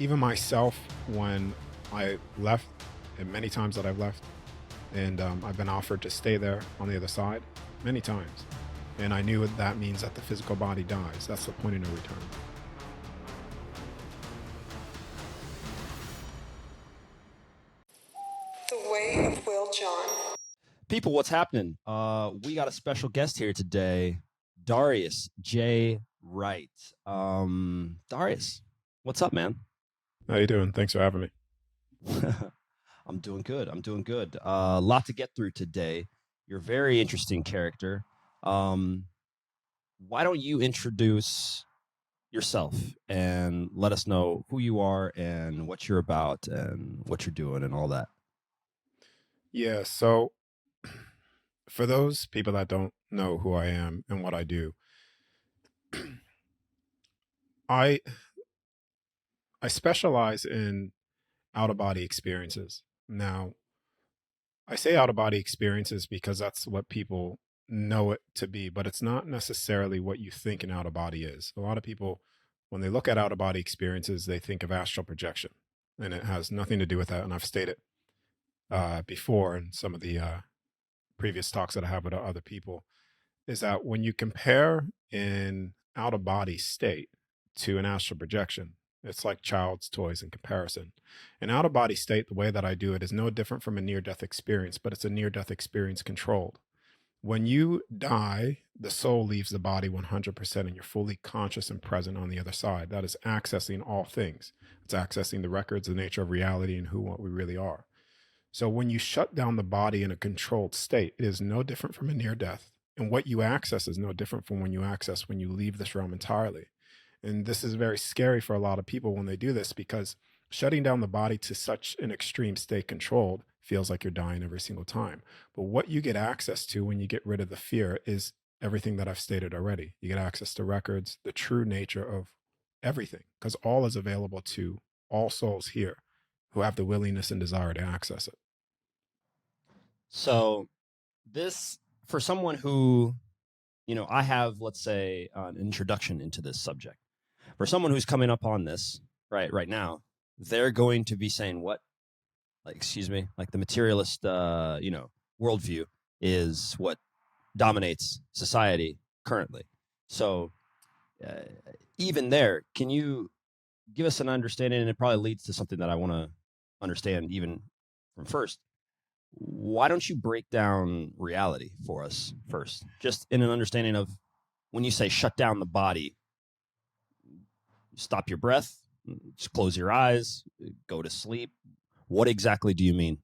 even myself, when I left, and many times that I've left, and I've been offered to stay there on the other side many times. And I knew that means that the physical body dies. That's the point of no return. The Way of Will John. People, what's happening? We got a special guest here today, Darius J. Wright. Darius, what's up, man? How you doing? Thanks for having me. I'm doing good. A lot to get through today. You're a very interesting character. Why don't you introduce yourself and let us know who you are and what you're about and what you're doing and all that? Yeah, so for those people that don't know who I am and what I do, I specialize in out-of-body experiences. Now, I say out-of-body experiences because that's what people know it to be, but it's not necessarily what you think an out-of-body is. A lot of people, when they look at out-of-body experiences, they think of astral projection, and it has nothing to do with that. And I've stated before in some of the previous talks that I have with other people, is that when you compare an out-of-body state to an astral projection, it's like child's toys in comparison. An out-of-body state, the way that I do it, is no different from a near-death experience, but it's a near-death experience controlled. When you die, the soul leaves the body 100% and you're fully conscious and present on the other side. That is accessing all things. It's accessing the records, the nature of reality, and what we really are. So when you shut down the body in a controlled state, it is no different from a near-death. And what you access is no different from when you leave this realm entirely. And this is very scary for a lot of people when they do this, because shutting down the body to such an extreme state controlled feels like you're dying every single time. But what you get access to when you get rid of the fear is everything that I've stated already. You get access to records, the true nature of everything, because all is available to all souls here who have the willingness and desire to access it. So this, for someone who, I have, let's say, an introduction into this subject. For someone who's coming up on this right now, they're going to be saying, what? Like the materialist, worldview is what dominates society currently. So even there, can you give us an understanding? And it probably leads to something that I want to understand even from first. Why don't you break down reality for us first, just in an understanding of when you say shut down the body, stop your breath, just close your eyes, go to sleep. What exactly do you mean?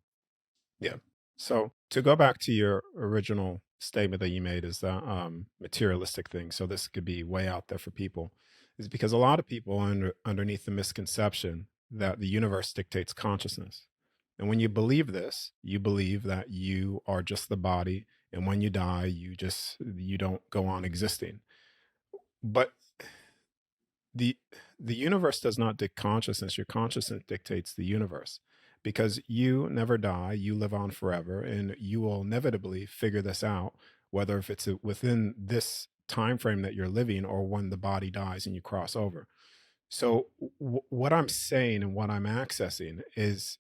Yeah. So to go back to your original statement that you made, is that materialistic thing. So this could be way out there for people, is because a lot of people are underneath the misconception that the universe dictates consciousness. And when you believe this, you believe that you are just the body, and when you die, you don't go on existing. But the universe does not dictate consciousness. Your consciousness dictates the universe, because you never die, you live on forever, and you will inevitably figure this out, whether if it's within this time frame that you're living or when the body dies and you cross over. So what I'm saying and what I'm accessing is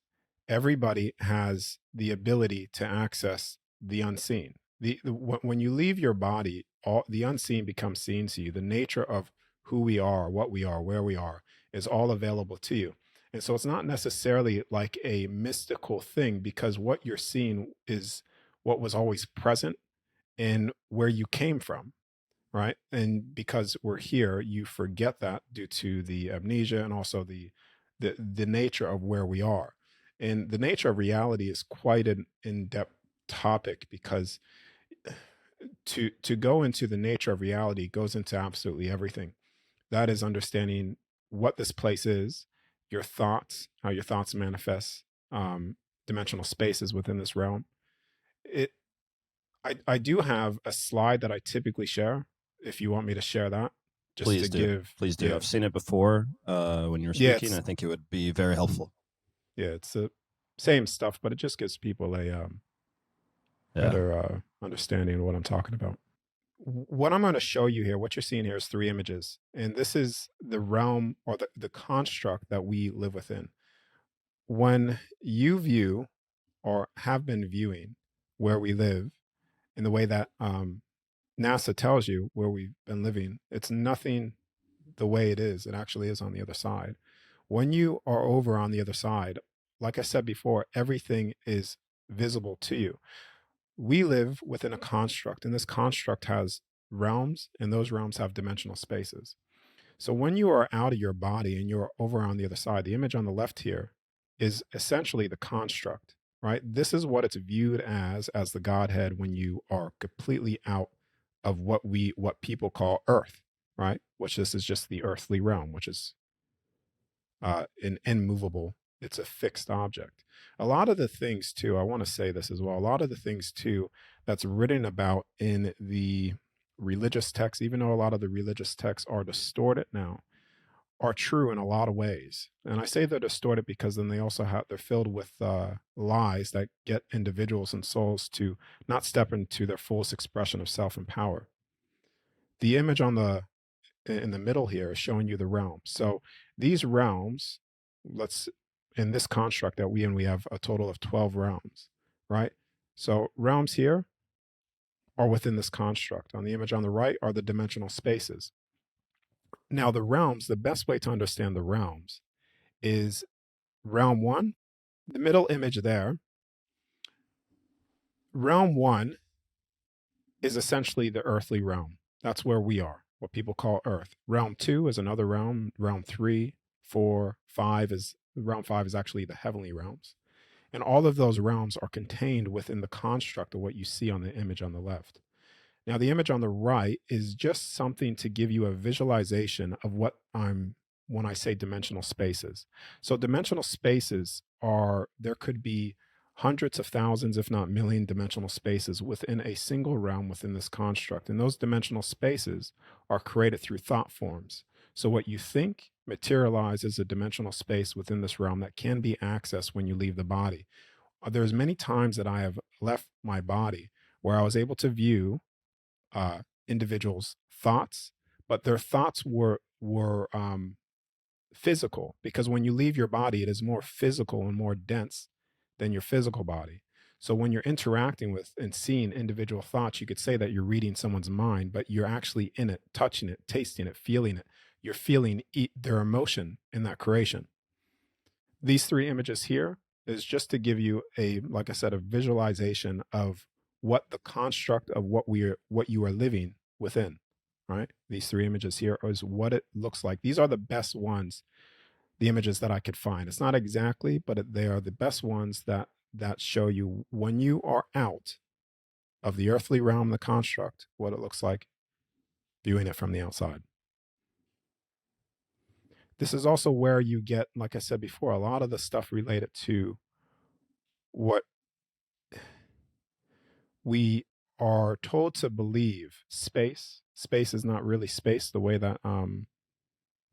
everybody has the ability to access the unseen. When you leave your body, the unseen becomes seen to you. The nature of who we are, what we are, where we are, is all available to you. And so it's not necessarily like a mystical thing, because what you're seeing is what was always present and where you came from, right? And because we're here, you forget that due to the amnesia and also the nature of where we are. And the nature of reality is quite an in-depth topic, because to go into the nature of reality goes into absolutely everything. That is understanding what this place is, your thoughts, how your thoughts manifest dimensional spaces within this realm. I do have a slide that I typically share, if you want me to share that. Just Please do. Please do. Yeah. I've seen it before when you were speaking. I think it would be very helpful. Yeah, it's the same stuff, but it just gives people a better understanding of what I'm talking about. what I'm going to show you here, what you're seeing here is 3 images. And this is the realm or the construct that we live within. When you view or have been viewing where we live in the way that NASA tells you where we've been living, it's nothing the way it is. It actually is on the other side. When you are over on the other side, like I said before, everything is visible to you. We live within a construct, and this construct has realms, and those realms have dimensional spaces. So when you are out of your body and you're over on the other side, the image on the left here is essentially the construct, right? This is what it's viewed as the Godhead when you are completely out of what people call earth, right? Which this is just the earthly realm, which is an immovable, it's a fixed object. A lot of the things too, I want to say this as well, a lot of the things too that's written about in the religious texts, even though a lot of the religious texts are distorted now, are true in a lot of ways. And I say they're distorted because then they're filled with lies that get individuals and souls to not step into their fullest expression of self and power. The image in the middle here is showing you the realms. So these realms, in this construct that we have a total of 12 realms, right? So realms here are within this construct. On the image on the right are the dimensional spaces. Now the realms, the best way to understand the realms is realm 1, the middle image there. Realm 1 is essentially the earthly realm. That's where we are, what people call Earth. Realm 2 is another realm. Realm 3, 4, 5 is actually the heavenly realms. And all of those realms are contained within the construct of what you see on the image on the left. Now, the image on the right is just something to give you a visualization of what when I say dimensional spaces. So dimensional spaces there could be hundreds of thousands, if not million dimensional spaces within a single realm within this construct. And those dimensional spaces are created through thought forms. So what you think materializes a dimensional space within this realm that can be accessed when you leave the body. There's many times that I have left my body where I was able to view individuals' thoughts, but their thoughts were physical, because when you leave your body, it is more physical and more dense than your physical body. So when you're interacting with and seeing individual thoughts, you could say that you're reading someone's mind, but you're actually in it, touching it, tasting it, feeling it. You're feeling their emotion in that creation. These 3 images here is just to give you like I said, a visualization of what the construct of what you are living within, right? These 3 images here is what it looks like. These are the best ones, the images that I could find. It's not exactly, but they are the best ones that show you when you are out of the earthly realm, the construct, what it looks like viewing it from the outside. This is also where you get, like I said before, a lot of the stuff related to what we are told to believe. Space is not really space the way that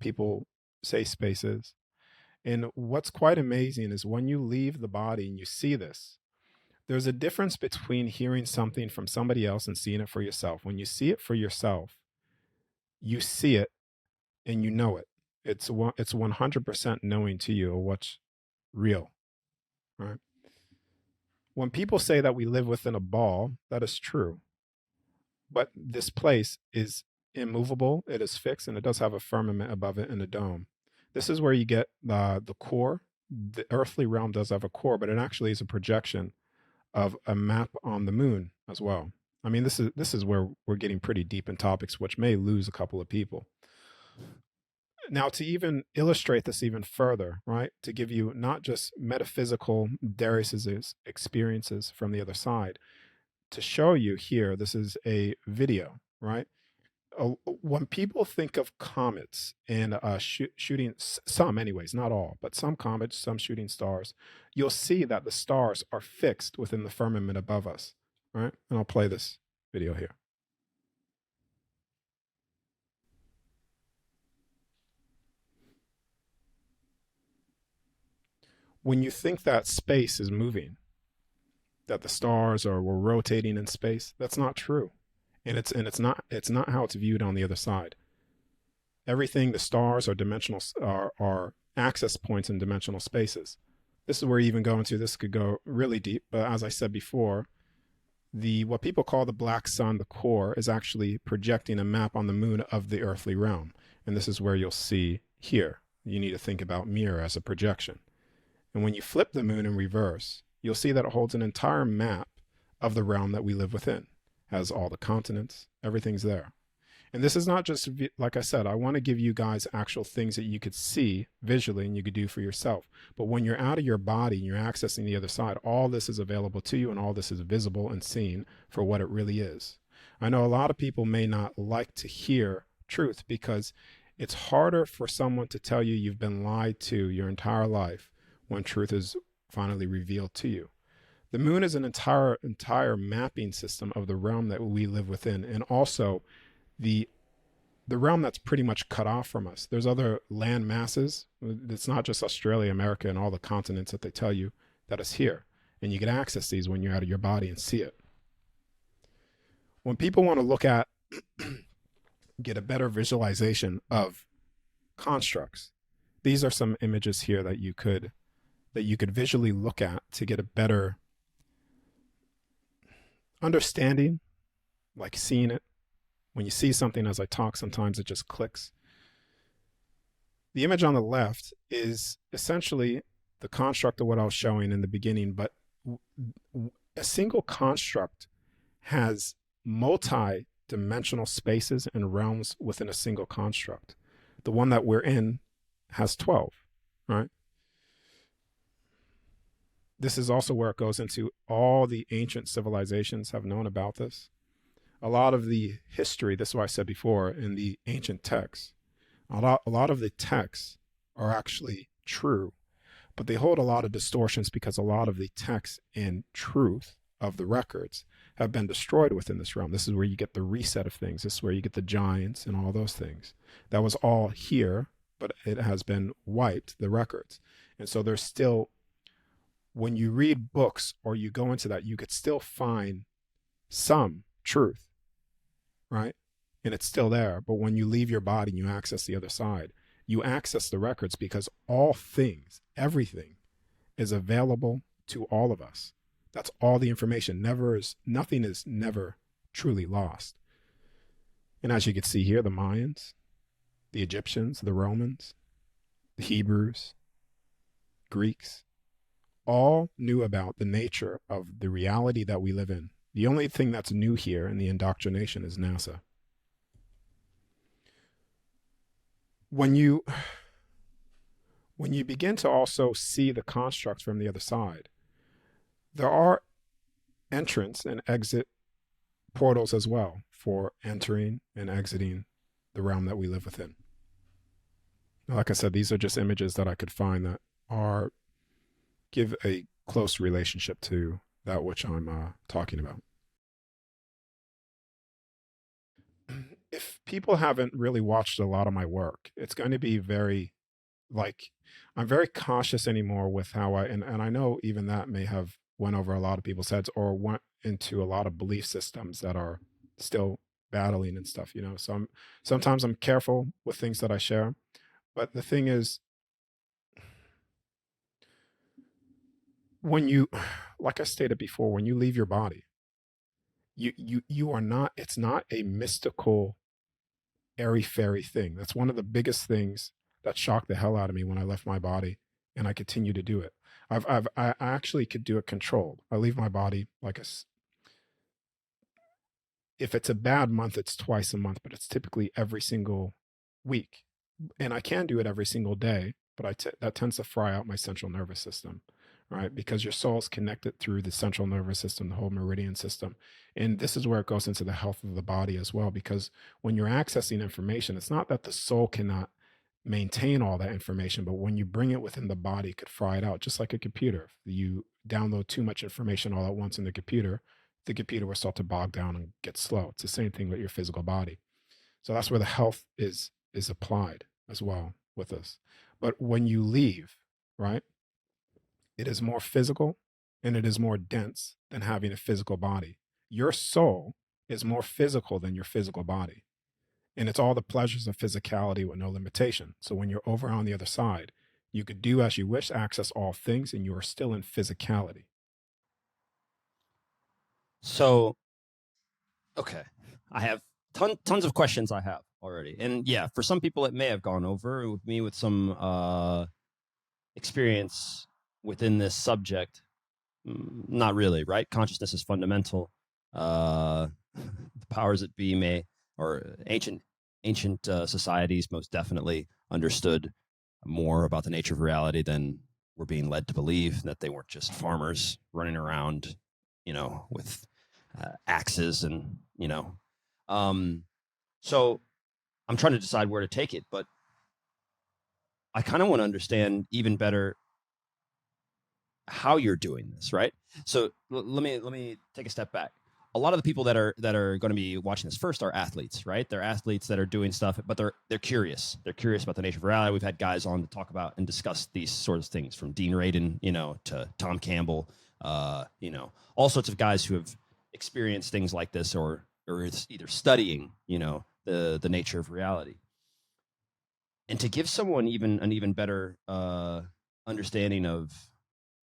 people say space is. And what's quite amazing is when you leave the body and you see this, there's a difference between hearing something from somebody else and seeing it for yourself. When you see it for yourself, you see it and you know it. It's 100% knowing to you what's real, right? When people say that we live within a ball, that is true. But this place is immovable, it is fixed, and it does have a firmament above it and a dome. This is where you get the core. The earthly realm does have a core, but it actually is a projection of a map on the moon as well. I mean, this is where we're getting pretty deep in topics, which may lose a couple of people. Now, to even illustrate this even further, right, to give you not just metaphysical Darius's experiences from the other side, to show you here, this is a video, right? When people think of comets and shooting, some anyways, not all, but some comets, some shooting stars, you'll see that the stars are fixed within the firmament above us, right? And I'll play this video here. When you think that space is moving, that the stars were rotating in space, that's not true. And it's not how it's viewed on the other side. Everything, the stars are dimensional, are access points in dimensional spaces. This is where you even go into, this could go really deep, but as I said before, what people call the black sun, the core, is actually projecting a map on the moon of the earthly realm. And this is where you'll see here. You need to think about mirror as a projection. And when you flip the moon in reverse, you'll see that it holds an entire map of the realm that we live within. Has all the continents, everything's there. And this is not just, like I said, I want to give you guys actual things that you could see visually and you could do for yourself. But when you're out of your body and you're accessing the other side, all this is available to you and all this is visible and seen for what it really is. I know a lot of people may not like to hear truth because it's harder for someone to tell you you've been lied to your entire life when truth is finally revealed to you. The moon is an entire mapping system of the realm that we live within, and also the realm that's pretty much cut off from us. There's other land masses. It's not just Australia, America, and all the continents that they tell you that is here. And you can access these when you're out of your body and see it. When people want to look at, get a better visualization of constructs, these are some images here that you could visually look at to get a better understanding, like seeing it. When you see something as I talk, sometimes it just clicks. The image on the left is essentially the construct of what I was showing in the beginning, but a single construct has multi-dimensional spaces and realms within a single construct. The one that we're in has 12, right? This is also where it goes into all the ancient civilizations have known about this. A lot of the history, this is what I said before, in the ancient texts, a lot of the texts are actually true, but they hold a lot of distortions because a lot of the texts and truth of the records have been destroyed within this realm. This is where you get the reset of things. This is where you get the giants and all those things. That was all here, but it has been wiped, the records. And so there's still, when you read books or you go into that, you could still find some truth, right? And it's still there. But when you leave your body and you access the other side, you access the records because all things, everything is available to all of us. That's all the information. Nothing is never truly lost. And as you can see here, the Mayans, the Egyptians, the Romans, the Hebrews, Greeks, all knew about the nature of the reality that we live in. The only thing that's new here in the indoctrination is NASA. When you begin to also see the constructs from the other side, there are entrance and exit portals as well for entering and exiting the realm that we live within. Now, like I said, these are just images that I could find that give a close relationship to that which I'm talking about. If people haven't really watched a lot of my work, it's going to be I'm very cautious anymore with how and I know even that may have went over a lot of people's heads or went into a lot of belief systems that are still battling and stuff, So sometimes I'm careful with things that I share. But the thing is, when you, like I stated before, when you leave your body, you are not, it's not a mystical, airy-fairy thing. That's one of the biggest things that shocked the hell out of me when I left my body, and I continue to do it. I actually could do it controlled. I leave my body if it's a bad month, it's twice a month, but it's typically every single week. And I can do it every single day, but that tends to fry out my central nervous system, right? Because your soul is connected through the central nervous system, the whole meridian system. And this is where it goes into the health of the body as well, because when you're accessing information, it's not that the soul cannot maintain all that information, but when you bring it within the body, it could fry it out, just like a computer. If you download too much information all at once in the computer will start to bog down and get slow. It's the same thing with your physical body. So that's where the health is applied as well with us. But when you leave, right, it is more physical and it is more dense than having a physical body. Your soul is more physical than your physical body. And it's all the pleasures of physicality with no limitation. So when you're over on the other side, you could do as you wish, access all things, and you are still in physicality. So, okay, I have tons of questions I have already. And yeah, for some people, it may have gone over. With me, with some experience within this subject, not really, right? Consciousness is fundamental. The powers that be may, or ancient societies most definitely understood more about the nature of reality than we're being led to believe, that they weren't just farmers running around, with axes and, so I'm trying to decide where to take it, but I kind of want to understand even better how you're doing this, right? So let me take a step back. A lot of the people that are going to be watching this first are athletes, right? They're athletes that are doing stuff, but they're curious. They're curious about the nature of reality. We've had guys on to talk about and discuss these sorts of things, from Dean Radin, to Tom Campbell, all sorts of guys who have experienced things like this, or is either studying, the nature of reality. And to give someone an even better understanding of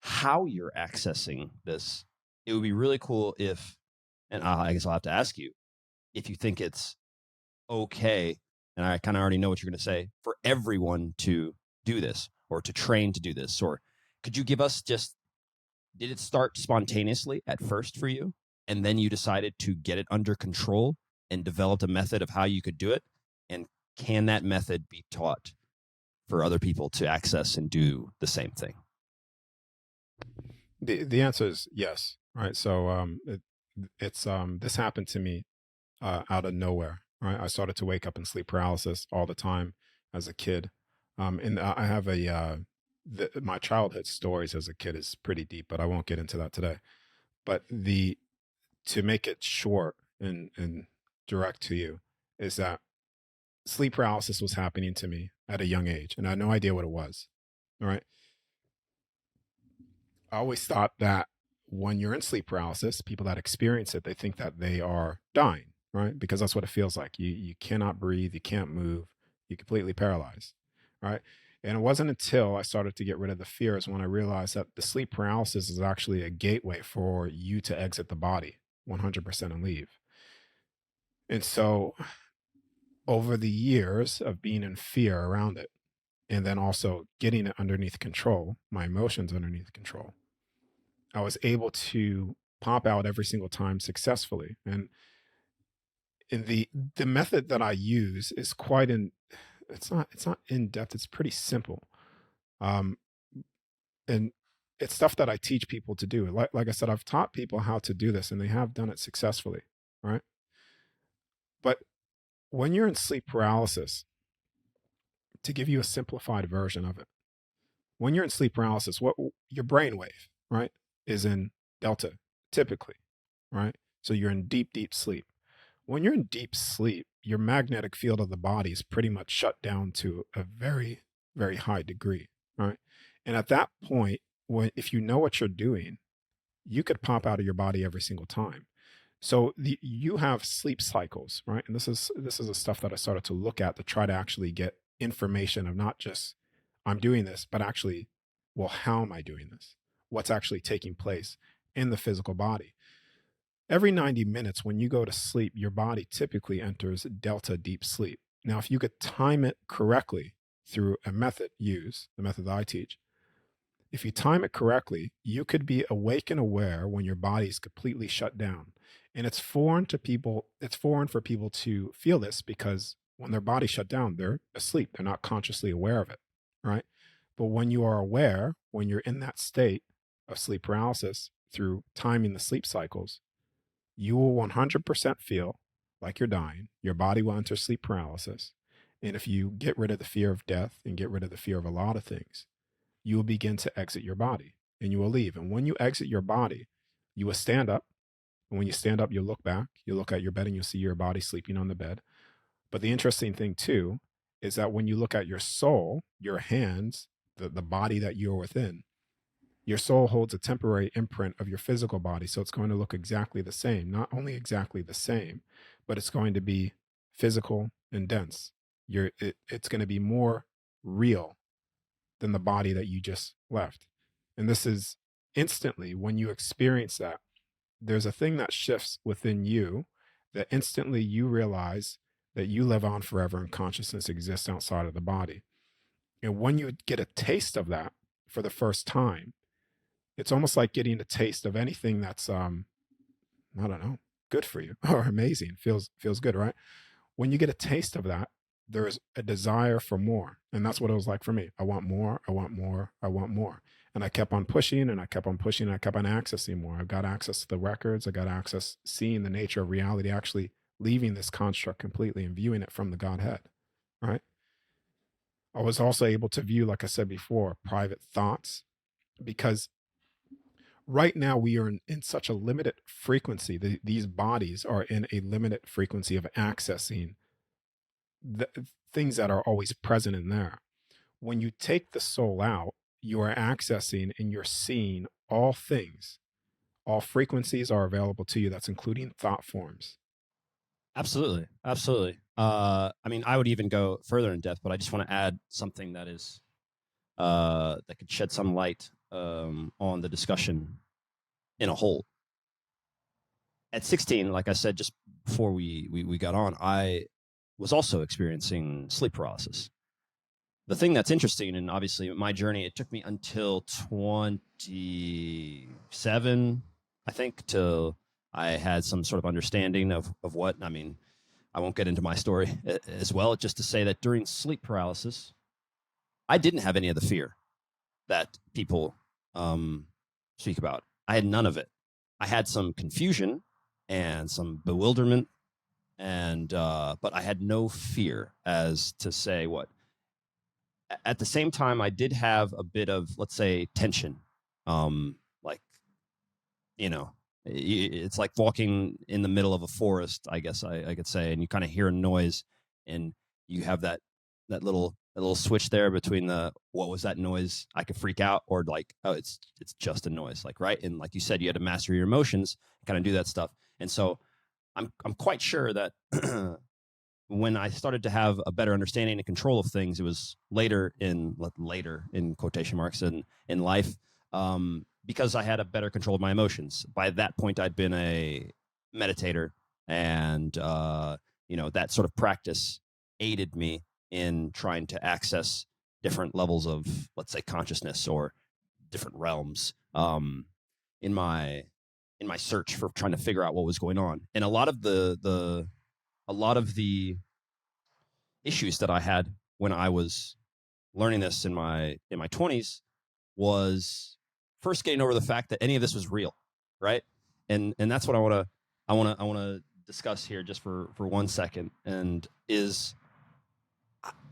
how you're accessing this, it would be really cool if, and I guess I'll have to ask you, if you think it's okay, and I kind of already know what you're going to say, for everyone to do this or to train to do this. Or could you give us just, did it start spontaneously at first for you, and then you decided to get it under control and developed a method of how you could do it? And can that method be taught for other people to access and do the same thing? The answer is yes. Right. So it's this happened to me out of nowhere. Right. I started to wake up in sleep paralysis all the time as a kid. And I have my childhood stories as a kid is pretty deep, but I won't get into that today. But to make it short and direct to you, is that sleep paralysis was happening to me at a young age, and I had no idea what it was. All right. I always thought that when you're in sleep paralysis, people that experience it, they think that they are dying, right? Because that's what it feels like. You cannot breathe, you can't move, you're completely paralyzed, right? And it wasn't until I started to get rid of the fears when I realized that the sleep paralysis is actually a gateway for you to exit the body 100% and leave. And so over the years of being in fear around it, and then also getting it underneath control, my emotions underneath control, I was able to pop out every single time successfully. And in the method that I use is it's not in depth. It's pretty simple. Um, and it's stuff that I teach people to do. Like I said, I've taught people how to do this, and they have done it successfully, right? But when you're in sleep paralysis, to give you a simplified version of it, when you're in sleep paralysis, what your brainwave, right, is in delta typically, right? So you're in deep, deep sleep. When you're in deep sleep, your magnetic field of the body is pretty much shut down to a very, very high degree, right? And at that point, if you know what you're doing, you could pop out of your body every single time. So you have sleep cycles, right? And this is the stuff that I started to look at to try to actually get information of not just I'm doing this, but actually, well, how am I doing this? What's actually taking place in the physical body? Every 90 minutes, when you go to sleep, your body typically enters delta deep sleep. Now, if you could time it correctly through a method the method that I teach, if you time it correctly, you could be awake and aware when your body is completely shut down. And it's foreign for people to feel this because when their body's shut down, they're asleep. They're not consciously aware of it, right? But when you are aware, when you're in that state of sleep paralysis through timing the sleep cycles, you will 100% feel like you're dying. Your body will enter sleep paralysis. And if you get rid of the fear of death and get rid of the fear of a lot of things, you will begin to exit your body and you will leave. And when you exit your body, you will stand up. And when you stand up, you'll look back, you look at your bed and you'll see your body sleeping on the bed. But the interesting thing too, is that when you look at your soul, your hands, the body that you're within, Your soul holds a temporary imprint of your physical body, so it's going to look exactly the same. Not only exactly the same, but it's going to be physical and dense. It's going to be more real than the body that you just left. And this is instantly when you experience that, there's a thing that shifts within you that instantly you realize that you live on forever and consciousness exists outside of the body. And when you get a taste of that for the first time, it's almost like getting a taste of anything that's I don't know, good for you or amazing. Feels good, right? When you get a taste of that, there's a desire for more. And that's what it was like for me. I want more, I want more, I want more. And I kept on pushing and I kept on pushing and I kept on accessing more. I got access to the records, I got access seeing the nature of reality, actually leaving this construct completely and viewing it from the Godhead, right? I was also able to view, like I said before, private thoughts because right now we are in such a limited frequency. These bodies are in a limited frequency of accessing the things that are always present in there. When you take the soul out, you are accessing and you're seeing all things. All frequencies are available to you. That's including thought forms. Absolutely, absolutely. I mean, I would even go further in depth, but I just want to add something that is that could shed some light on the discussion in a whole. At 16, like I said just before we got on, I was also experiencing sleep paralysis. The thing that's interesting, and obviously my journey, it took me until 27, I think, till I had some sort of understanding of what. I mean, I won't get into my story as well, just to say that during sleep paralysis, I didn't have any of the fear that people speak about. I had none of it. I had some confusion and some bewilderment, and but I had no fear as to say what. At the same time, I did have a bit of, let's say, tension. Like, you know, it's like walking in the middle of a forest, I guess I could say, and you kind of hear a noise, and you have that little switch there between the what was that noise? I could freak out, or like, oh, it's just a noise, like, right? And like you said, you had to master your emotions, kind of do that stuff. And so I'm quite sure that when I started to have a better understanding and control of things, it was later in quotation marks in life, because I had a better control of my emotions. By that point, I'd been a meditator, and that sort of practice aided me in trying to access different levels of, let's say, consciousness or different realms, in my search for trying to figure out what was going on. And a lot of the issues that I had when I was learning this in my 20s was first getting over the fact that any of this was real, right? And that's what I want to discuss here just for 1 second. And is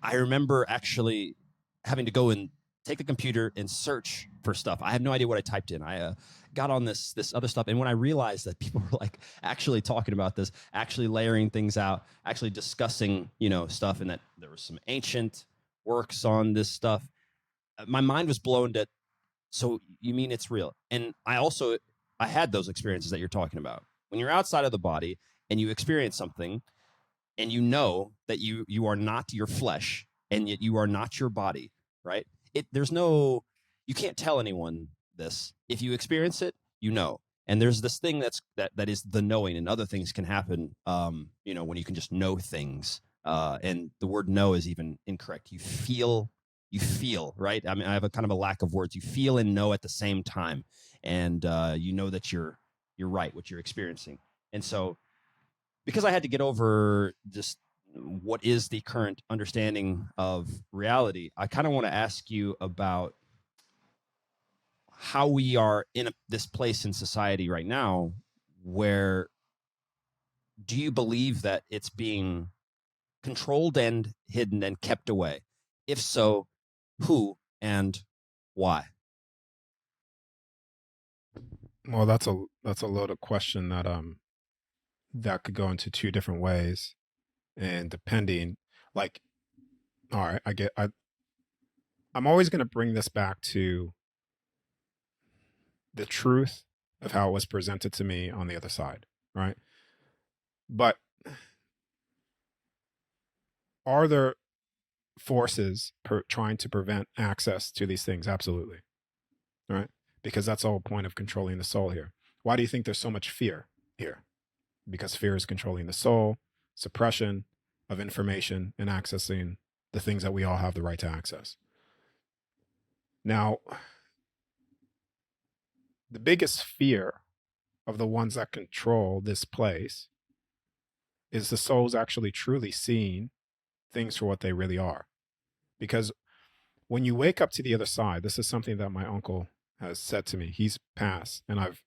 I remember actually having to go and take the computer and search for stuff. I had no idea what I typed in. I got on this other stuff, and when I realized that people were like actually talking about this, actually layering things out, actually discussing stuff, and that there was some ancient works on this stuff, my mind was blown. That so you mean it's real? And I had those experiences that you're talking about when you're outside of the body and you experience something, and you know that you are not your flesh, and yet you are not your body, right? You can't tell anyone this. If you experience it, and there's this thing that is the knowing, and other things can happen, when you can just know things, and the word know is even incorrect. You feel, right? I mean, I have a kind of a lack of words. You feel and know at the same time, and you know that you're right, what you're experiencing. And so, because I had to get over just what is the current understanding of reality, I kind of want to ask you about how we are in this place in society right now where, do you believe that it's being controlled and hidden and kept away? If so, who and why? Well, that's a loaded question that could go into two different ways, and depending, like, all right, I'm always going to bring this back to the truth of how it was presented to me on the other side, right? But are there forces trying to prevent access to these things? Absolutely, right? Because that's the whole point of controlling the soul here. Why do you think there's so much fear here? Because fear is controlling the soul, suppression of information, and accessing the things that we all have the right to access. Now, the biggest fear of the ones that control this place is the souls actually truly seeing things for what they really are. Because when you wake up to the other side, this is something that my uncle has said to me. He's passed, and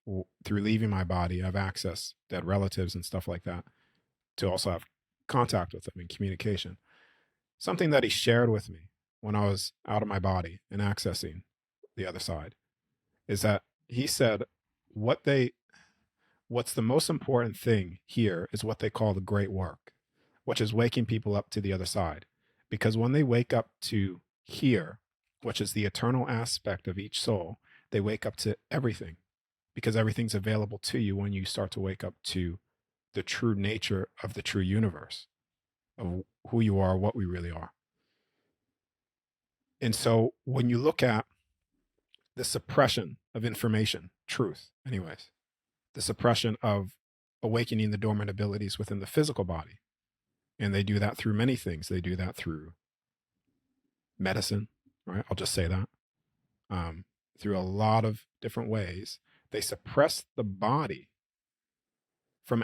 through leaving my body, I've accessed dead relatives and stuff like that to also have contact with them and communication. Something that he shared with me when I was out of my body and accessing the other side is that he said what's the most important thing here is what they call the great work, which is waking people up to the other side. Because when they wake up to here, which is the eternal aspect of each soul, they wake up to everything, because everything's available to you when you start to wake up to the true nature of the true universe, of who you are, what we really are. And so when you look at the suppression of information, truth, anyways, the suppression of awakening the dormant abilities within the physical body, and they do that through many things. They do that through medicine, right? I'll just say that. Through a lot of different ways, they suppress the body from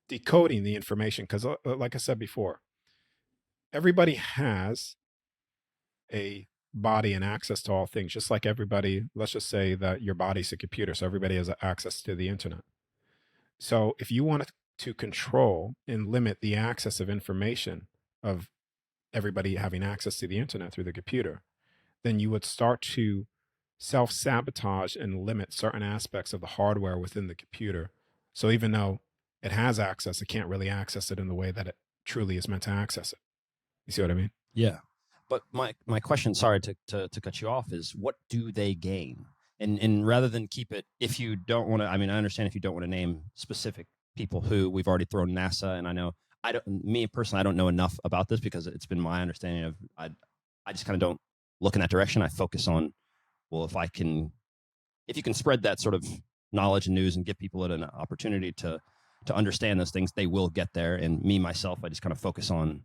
decoding the information. Because, like I said before, everybody has a body and access to all things, just like everybody. Let's just say that your body's a computer, so everybody has access to the internet. So if you want to control and limit the access of information of everybody having access to the internet through the computer, then you would start to self-sabotage and limit certain aspects of the hardware within the computer. So even though it has access, it can't really access it in the way that it truly is meant to access it. You see what I mean? Yeah. But my question, sorry to cut you off, is what do they gain? And rather than keep it, if you don't want to, I mean, I understand if you don't want to name specific people who we've already thrown NASA, and I know me personally, I don't know enough about this because it's been my understanding of, I just kind of don't look in that direction. I focus on, well, if you can spread that sort of knowledge and news and give people an opportunity to understand those things, they will get there. And me, myself, I just kind of focus on,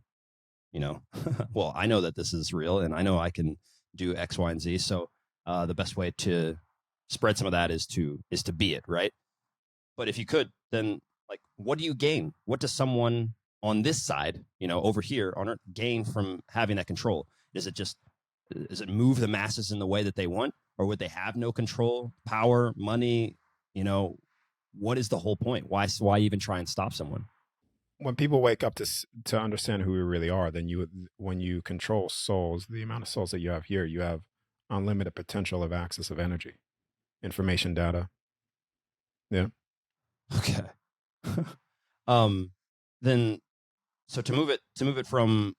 well, I know that this is real and I know I can do X, Y, and Z. So the best way to spread some of that is to be it, right? But if you could, then like, what do you gain? What does someone on this side, over here on Earth, gain from having that control? Does it move the masses in the way that they want, or would they have no control, power, money? What is the whole point? Why even try and stop someone? When people wake up to understand who we really are, then when you control souls, the amount of souls that you have here, you have unlimited potential of access of energy, information, data. Yeah. Okay. Then, so to move it from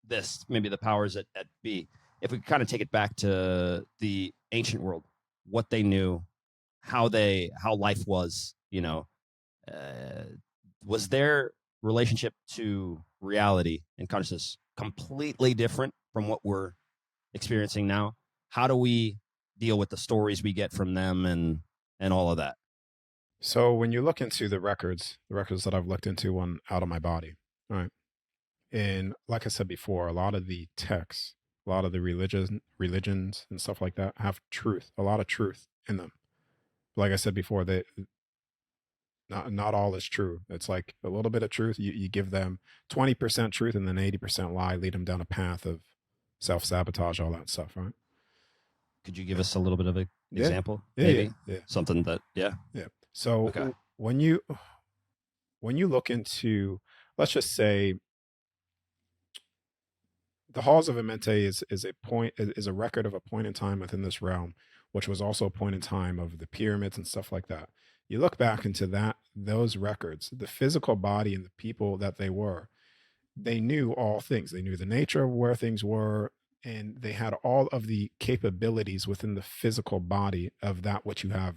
this, maybe the powers at B, if we kind of take it back to the ancient world, what they knew, how life was, was their relationship to reality and consciousness completely different from what we're experiencing now? How do we deal with the stories we get from them and all of that? So when you look into the records that I've looked into when out of my body, right? And like I said before, a lot of the texts, a lot of the religions and stuff like that have truth, a lot of truth in them. Like I said before, not all is true. It's like a little bit of truth. You give them 20% truth and then 80% lie, lead them down a path of self-sabotage, all that stuff, right? Could you give us a little bit of an example? Yeah, maybe yeah. Something that, yeah. So Okay. when you look into, let's just say, the halls of Amenti is a record of a point in time within this realm, which was also a point in time of the pyramids and stuff like that. You look back into those records, the physical body and the people that they were, they knew all things. They knew the nature of where things were, and they had all of the capabilities within the physical body of that which you have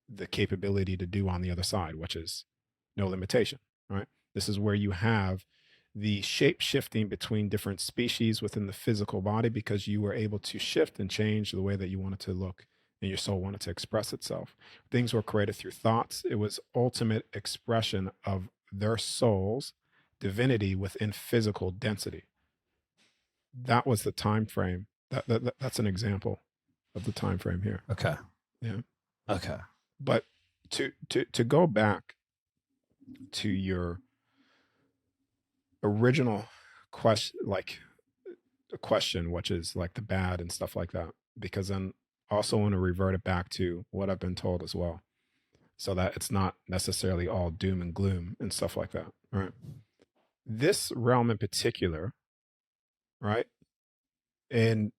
the capability to do on the other side, which is no limitation, right? This is where you have the shape shifting between different species within the physical body, because you were able to shift and change the way that you wanted to look and your soul wanted to express itself. Things were created through thoughts. It was ultimate expression of their soul's divinity within physical density. That was the time frame. That's an example of the time frame here. Okay. Yeah. Okay. But to go back to your original question, like a question, which is like the bad and stuff like that, because then also want to revert it back to what I've been told as well, so that it's not necessarily all doom and gloom and stuff like that. Right. This realm in particular, right? And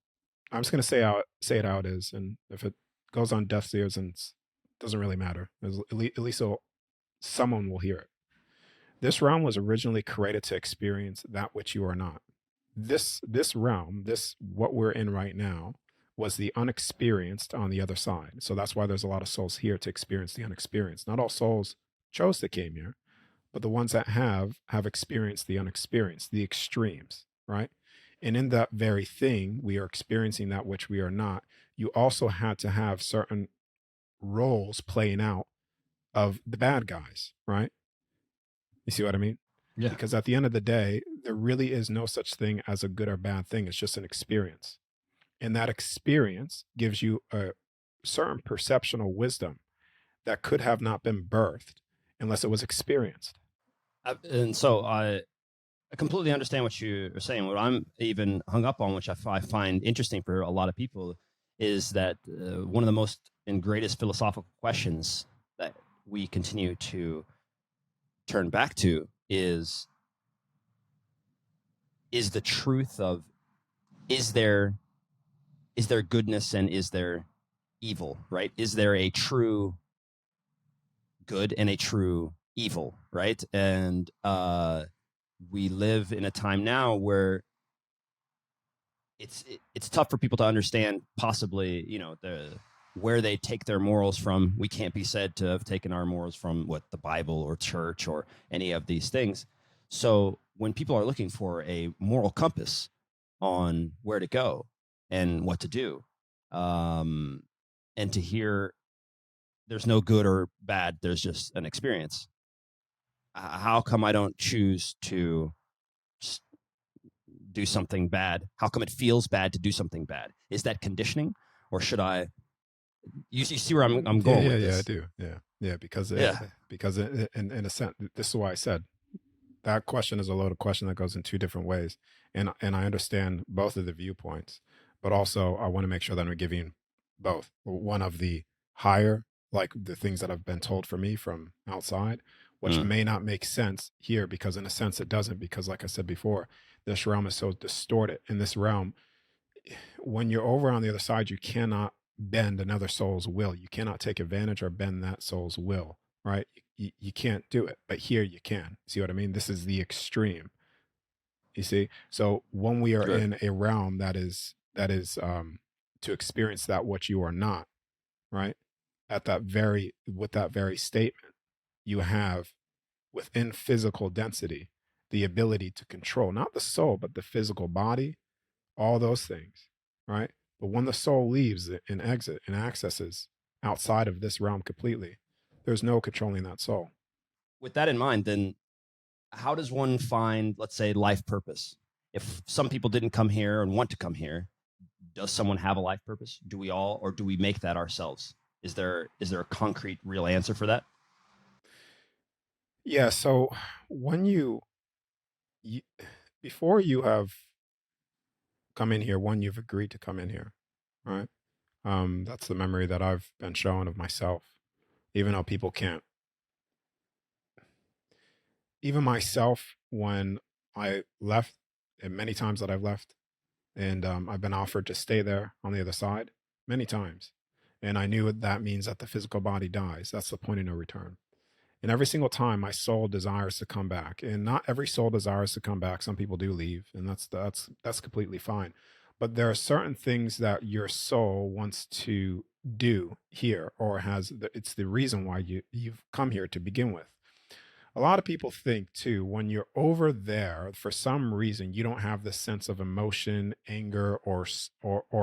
I'm just gonna say it out is, and if it goes on deaf's ears, and it doesn't really matter. At least someone will hear it. This realm was originally created to experience that which you are not. This realm, this what we're in right now, was the unexperienced on the other side. So that's why there's a lot of souls here to experience the unexperienced. Not all souls chose to came here, but the ones that have experienced the unexperienced, the extremes, right? And in that very thing, we are experiencing that which we are not. You also had to have certain roles playing out of the bad guys, right? You see what I mean? Yeah. Because at the end of the day, there really is no such thing as a good or bad thing. It's just an experience. And that experience gives you a certain perceptional wisdom that could have not been birthed unless it was experienced. And so I completely understand what you are saying. What I'm even hung up on, which I find interesting for a lot of people, is that one of the most and greatest philosophical questions that we continue to turn back to is the truth of, is there goodness and is there evil, right? Is there a true good and a true evil, right? And we live in a time now where it's tough for people to understand, possibly, where they take their morals from. We can't be said to have taken our morals from the Bible or church or any of these things. So when people are looking for a moral compass on where to go and what to do, and to hear there's no good or bad, there's just an experience. How come I don't choose to do something bad? How come it feels bad to do something bad? Is that conditioning, or should I? You see where I'm going with this? I do. Yeah, because in a sense, this is why I said that question is a loaded question that goes in two different ways, and I understand both of the viewpoints, but also I want to make sure that I'm giving both one of the higher, like the things that have been told for me from outside, which may not make sense here, because in a sense it doesn't, because like I said before, this realm is so distorted. In this realm, when you're over on the other side, you cannot bend another soul's will. You cannot take advantage or bend that soul's will, right? You can't do it, but here you can. See what I mean? This is the extreme. You see? So when we are in a realm that is to experience that what you are not, right? With that very statement, you have within physical density the ability to control not the soul but the physical body, all those things, right? But when the soul leaves and accesses outside of this realm completely, there's no controlling that soul. With that in mind, then how does one find, let's say, life purpose? If some people didn't come here and want to come here, does someone have a life purpose? Do we all, or do we make that ourselves? Is there a concrete, real answer for that? Yeah. So when you before you have come in here, you've agreed to come in here, right? That's the memory that I've been shown of myself, even though people can't. Even myself, when I left, and many times that I've left, and I've been offered to stay there on the other side many times, and I knew that means that the physical body dies. That's the point of no return. And every single time, my soul desires to come back, and not every soul desires to come back. Some people do leave, and that's completely fine. but there are certain things that your soul wants to do here, or it's the reason why you've come here to begin with. A lot of people think too, when you're over there, for some reason, you don't have this sense of emotion, anger, or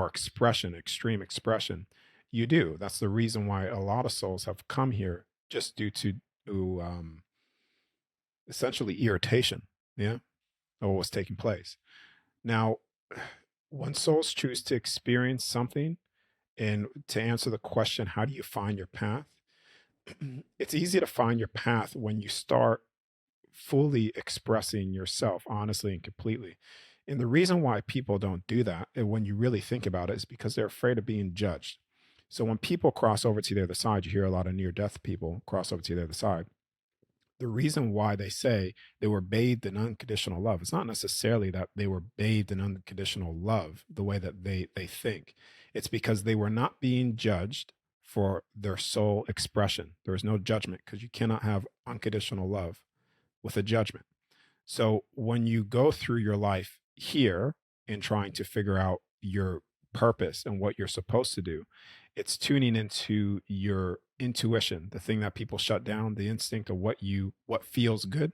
expression, extreme expression. You do. That's the reason why a lot of souls have come here, just due to essentially irritation, yeah, of what was taking place. Now, when souls choose to experience something, and to answer the question, how do you find your path? It's easy to find your path when you start fully expressing yourself honestly and completely. And the reason why people don't do that, and when you really think about it, is because they're afraid of being judged. So when people cross over to the other side, you hear a lot of near death people cross over to the other side. The reason why they say they were bathed in unconditional love, it's not necessarily that they were bathed in unconditional love the way that they think. It's because they were not being judged for their soul expression. There is no judgment, because you cannot have unconditional love with a judgment. So when you go through your life here and trying to figure out your purpose and what you're supposed to do, it's tuning into your intuition, the thing that people shut down, the instinct of what feels good.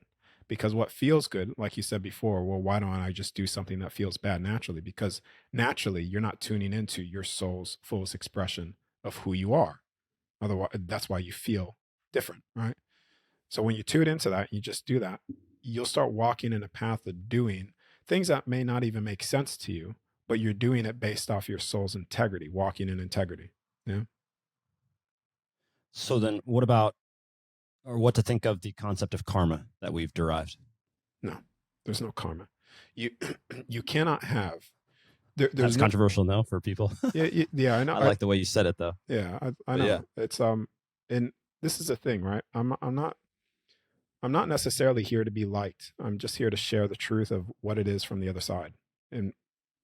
Because what feels good, like you said before, well, why don't I just do something that feels bad naturally? Because naturally you're not tuning into your soul's fullest expression of who you are. Otherwise, that's why you feel different, right? So when you tune into that, you just do that, you'll start walking in a path of doing things that may not even make sense to you, but you're doing it based off your soul's integrity, walking in integrity. Yeah. So then what about, or what to think of the concept of karma that we've derived? No, there's no karma. You you cannot have. There's That's no, controversial, no, for people. yeah. I know. I like the way you said it, though. Yeah, I But know. yeah, It's and this is the thing, right? I'm not necessarily here to be liked. I'm just here to share the truth of what it is from the other side. And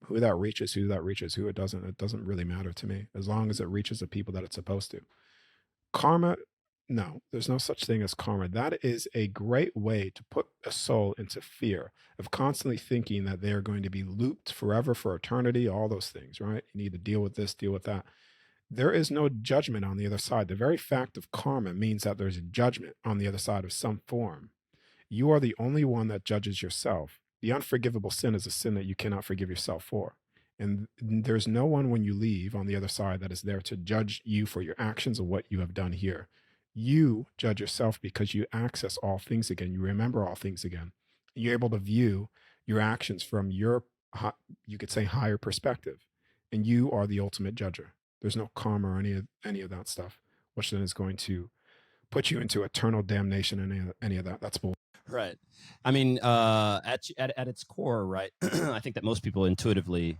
who that reaches, who it doesn't really matter to me, as long as it reaches the people that it's supposed to. Karma, no, there's no such thing as karma. That is a great way to put a soul into fear of constantly thinking that they are going to be looped forever, for eternity, all those things, right? You need to deal with this, deal with that. There is no judgment on the other side. The very fact of karma means that there's a judgment on the other side of some form. You are the only one that judges yourself. The unforgivable sin is a sin that you cannot forgive yourself for. And there's no one when you leave on the other side that is there to judge you for your actions or what you have done here. You judge yourself because you access all things again. You remember all things again. You're able to view your actions from your, you could say, higher perspective. And you are the ultimate judger. There's no karma or any of that stuff, which then is going to put you into eternal damnation and any of that. That's bull. right. I mean, at its core, right? I think that most people intuitively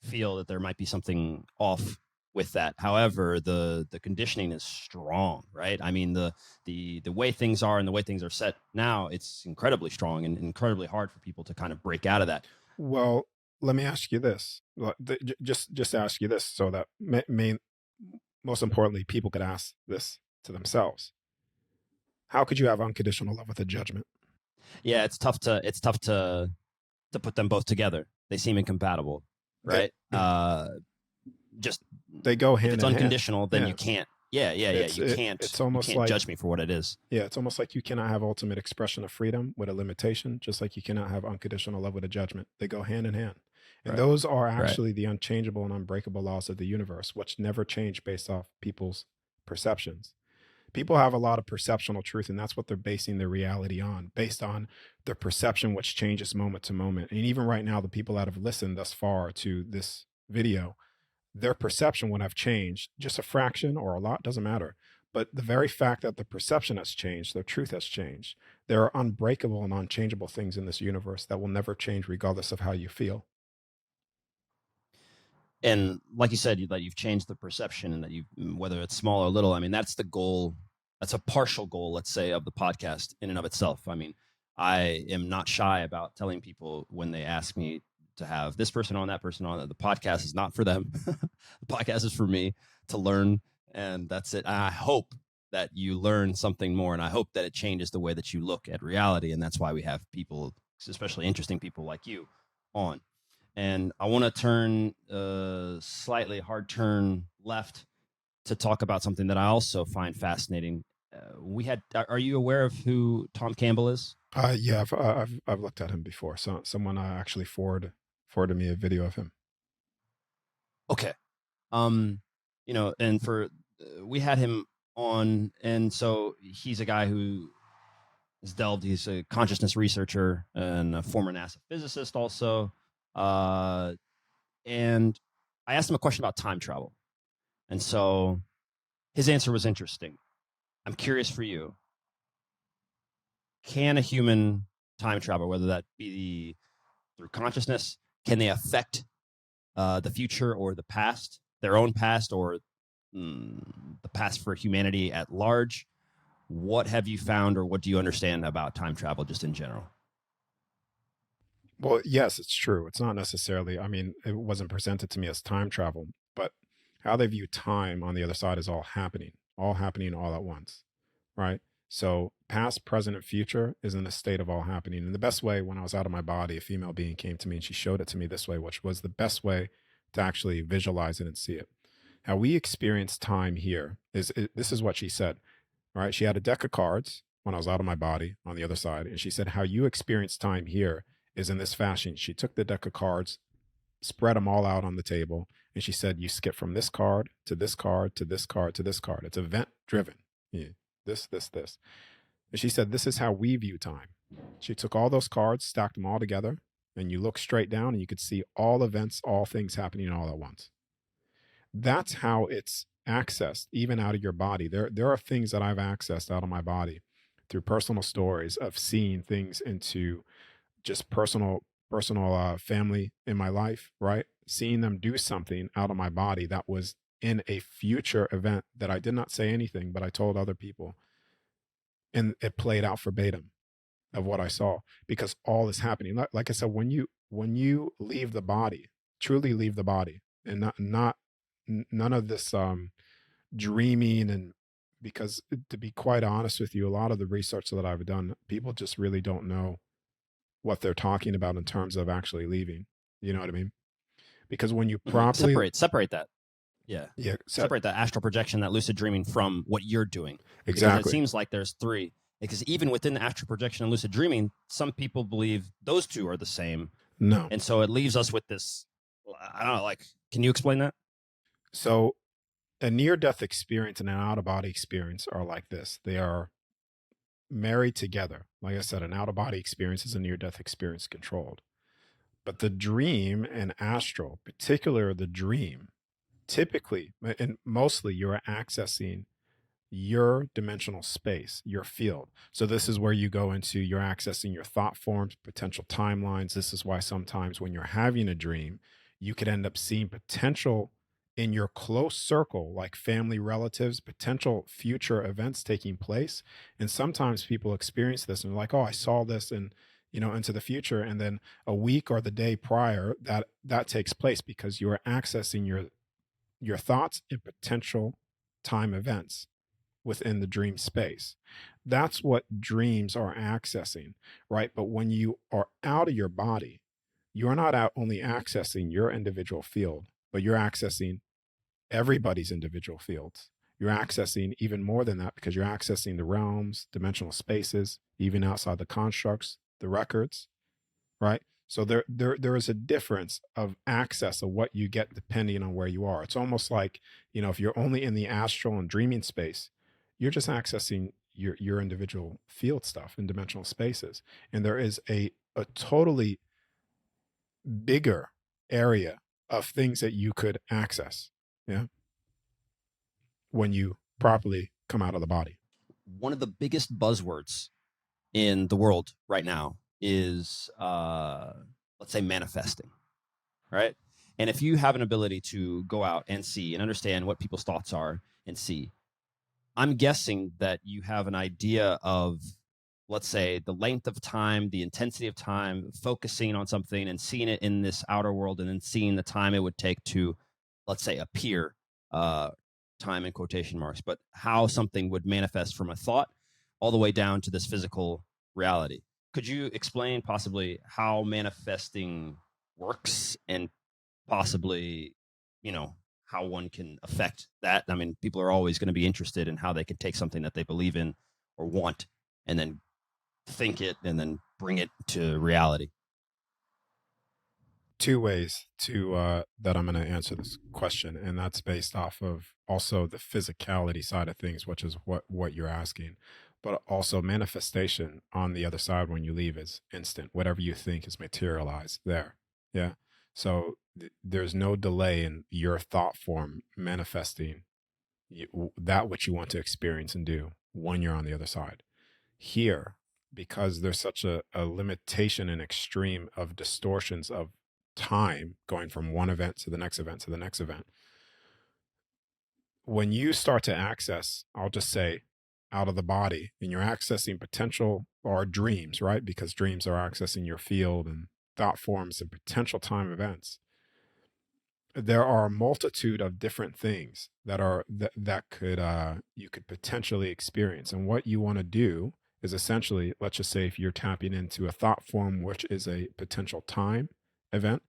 feel that there might be something off with that. However, the conditioning is strong, right? I mean, the way things are and the way things are set now, it's incredibly strong and incredibly hard for people to kind of break out of that. Well, let me ask you this. Just ask you this, so that most importantly, people could ask this to themselves. How could you have unconditional love with a judgment? Yeah, it's tough to put them both together. They seem incompatible, right? Just they go hand if it's in unconditional, hand. then Yeah. you can't. Yeah. You can't. It's almost you can't like judge me for what it is. Yeah, it's almost like you cannot have ultimate expression of freedom with a limitation, just like you cannot have unconditional love with a judgment. They go hand in hand. And Right. those are actually the unchangeable and unbreakable laws of the universe, which never change based off people's perceptions. People have a lot of perceptual truth, and that's what they're basing their reality on, based on their perception, which changes moment to moment. And even right now, the people that have listened thus far to this video, their perception would have changed just a fraction or a lot, doesn't matter. But the very fact that the perception has changed, their truth has changed. There are unbreakable and unchangeable things in this universe that will never change regardless of how you feel. And like you said, that you've changed the perception, and that you, whether it's small or little, I mean, that's the goal. That's a partial goal, let's say, of the podcast in and of itself. I mean, I am not shy about telling people when they ask me to have this person on, that person on, that the podcast is not for them. The podcast is for me to learn, and that's it. I hope that you learn something more, and I hope that it changes the way that you look at reality. And that's why we have people, especially interesting people like you, on. and I want to turn slightly hard turn left to talk about something that I also find fascinating. Are you aware of who Tom Campbell is? Yeah, I've looked at him before. So someone actually forwarded me a video of him. Okay. And we had him on, and so he's a guy who has delved. He's a consciousness researcher and a former NASA physicist, also. And I asked him a question about time travel, and so his answer was interesting. I'm curious for you. Can a human time travel, whether that be through consciousness, can they affect the future or the past, their own past, or the past for humanity at large? What have you found, or what do you understand about time travel just in general? Well, yes, it's true. It's not necessarily, I mean, it wasn't presented to me as time travel, but how they view time on the other side is all happening all at once, right? So past, present, and future is in a state of all happening. And the best way, when I was out of my body, a female being came to me and she showed it to me this way, which was the best way to actually visualize it and see it. How we experience time here this is what she said, right? She had a deck of cards when I was out of my body on the other side. And she said, how you experience time here is in this fashion. She took the deck of cards, spread them all out on the table, and she said, you skip from this card to this card to this card to this card. It's event driven. Yeah. This. And she said, this is how we view time. She took all those cards, stacked them all together, and you look straight down and you could see all events, all things happening all at once. That's how it's accessed, even out of your body. There are things that I've accessed out of my body through personal stories of seeing things into just personal family in my life, right? Seeing them do something out of my body that was in a future event that I did not say anything, but I told other people, and it played out verbatim of what I saw, because all is happening. Like I said, when you leave the body, truly leave the body, and none of this dreaming, and because to be quite honest with you, a lot of the research that I've done, people just really don't know what they're talking about in terms of actually leaving. You know what I mean? Because when you properly separate that, yeah, separate that astral projection, that lucid dreaming, from what you're doing. Exactly. Because it seems like there's three. Because even within the astral projection and lucid dreaming, some people believe those two are the same. No. And so it leaves us with this, I don't know, like, can you explain that? So a near-death experience and an out-of-body experience are like this. They are married together. Like I said, an out-of-body experience is a near-death experience controlled. But the dream and astral, particularly the dream, typically and mostly you're accessing your dimensional space, your field. So this is where you go into, you're accessing your thought forms, potential timelines. This is why sometimes when you're having a dream, you could end up seeing potential in your close circle, like family, relatives, potential future events taking place. And sometimes people experience this and they're like, oh, I saw this and into the future. And then a week or the day prior, that takes place because you are accessing your thoughts and potential time events within the dream space. That's what dreams are accessing, right? But when you are out of your body, you're not only accessing your individual field, but you're accessing everybody's individual fields. You're accessing even more than that, because you're accessing the realms, dimensional spaces, even outside the constructs, the records, right? So there is a difference of access of what you get depending on where you are. It's almost like, if you're only in the astral and dreaming space, you're just accessing your individual field stuff in dimensional spaces. And there is a totally bigger area of things that you could access. Yeah. When you properly come out of the body. One of the biggest buzzwords in the world right now is, let's say, manifesting, right? And if you have an ability to go out and see and understand what people's thoughts are and see, I'm guessing that you have an idea of, let's say, the length of time, the intensity of time, focusing on something and seeing it in this outer world, and then seeing the time it would take to, let's say, appear, time in quotation marks, but how something would manifest from a thought all the way down to this physical reality. Could you explain possibly how manifesting works and possibly, how one can affect that. I mean, people are always going to be interested in how they can take something that they believe in or want and then think it and then bring it to reality. Two ways to that I'm going to answer this question, and that's based off of also the physicality side of things, which is what you're asking, but also manifestation on the other side when you leave is instant. Whatever you think is materialized there. Yeah. So there's no delay in your thought form manifesting that which you want to experience and do when you're on the other side. Here, because there's such a limitation and extreme of distortions of time going from one event to the next event to the next event, when you start to access, I'll just say, out of the body, and you're accessing potential or dreams, right? Because dreams are accessing your field and thought forms and potential time events. There are a multitude of different things that could you could potentially experience, and what you want to do is essentially, let's just say, if you're tapping into a thought form which is a potential time event,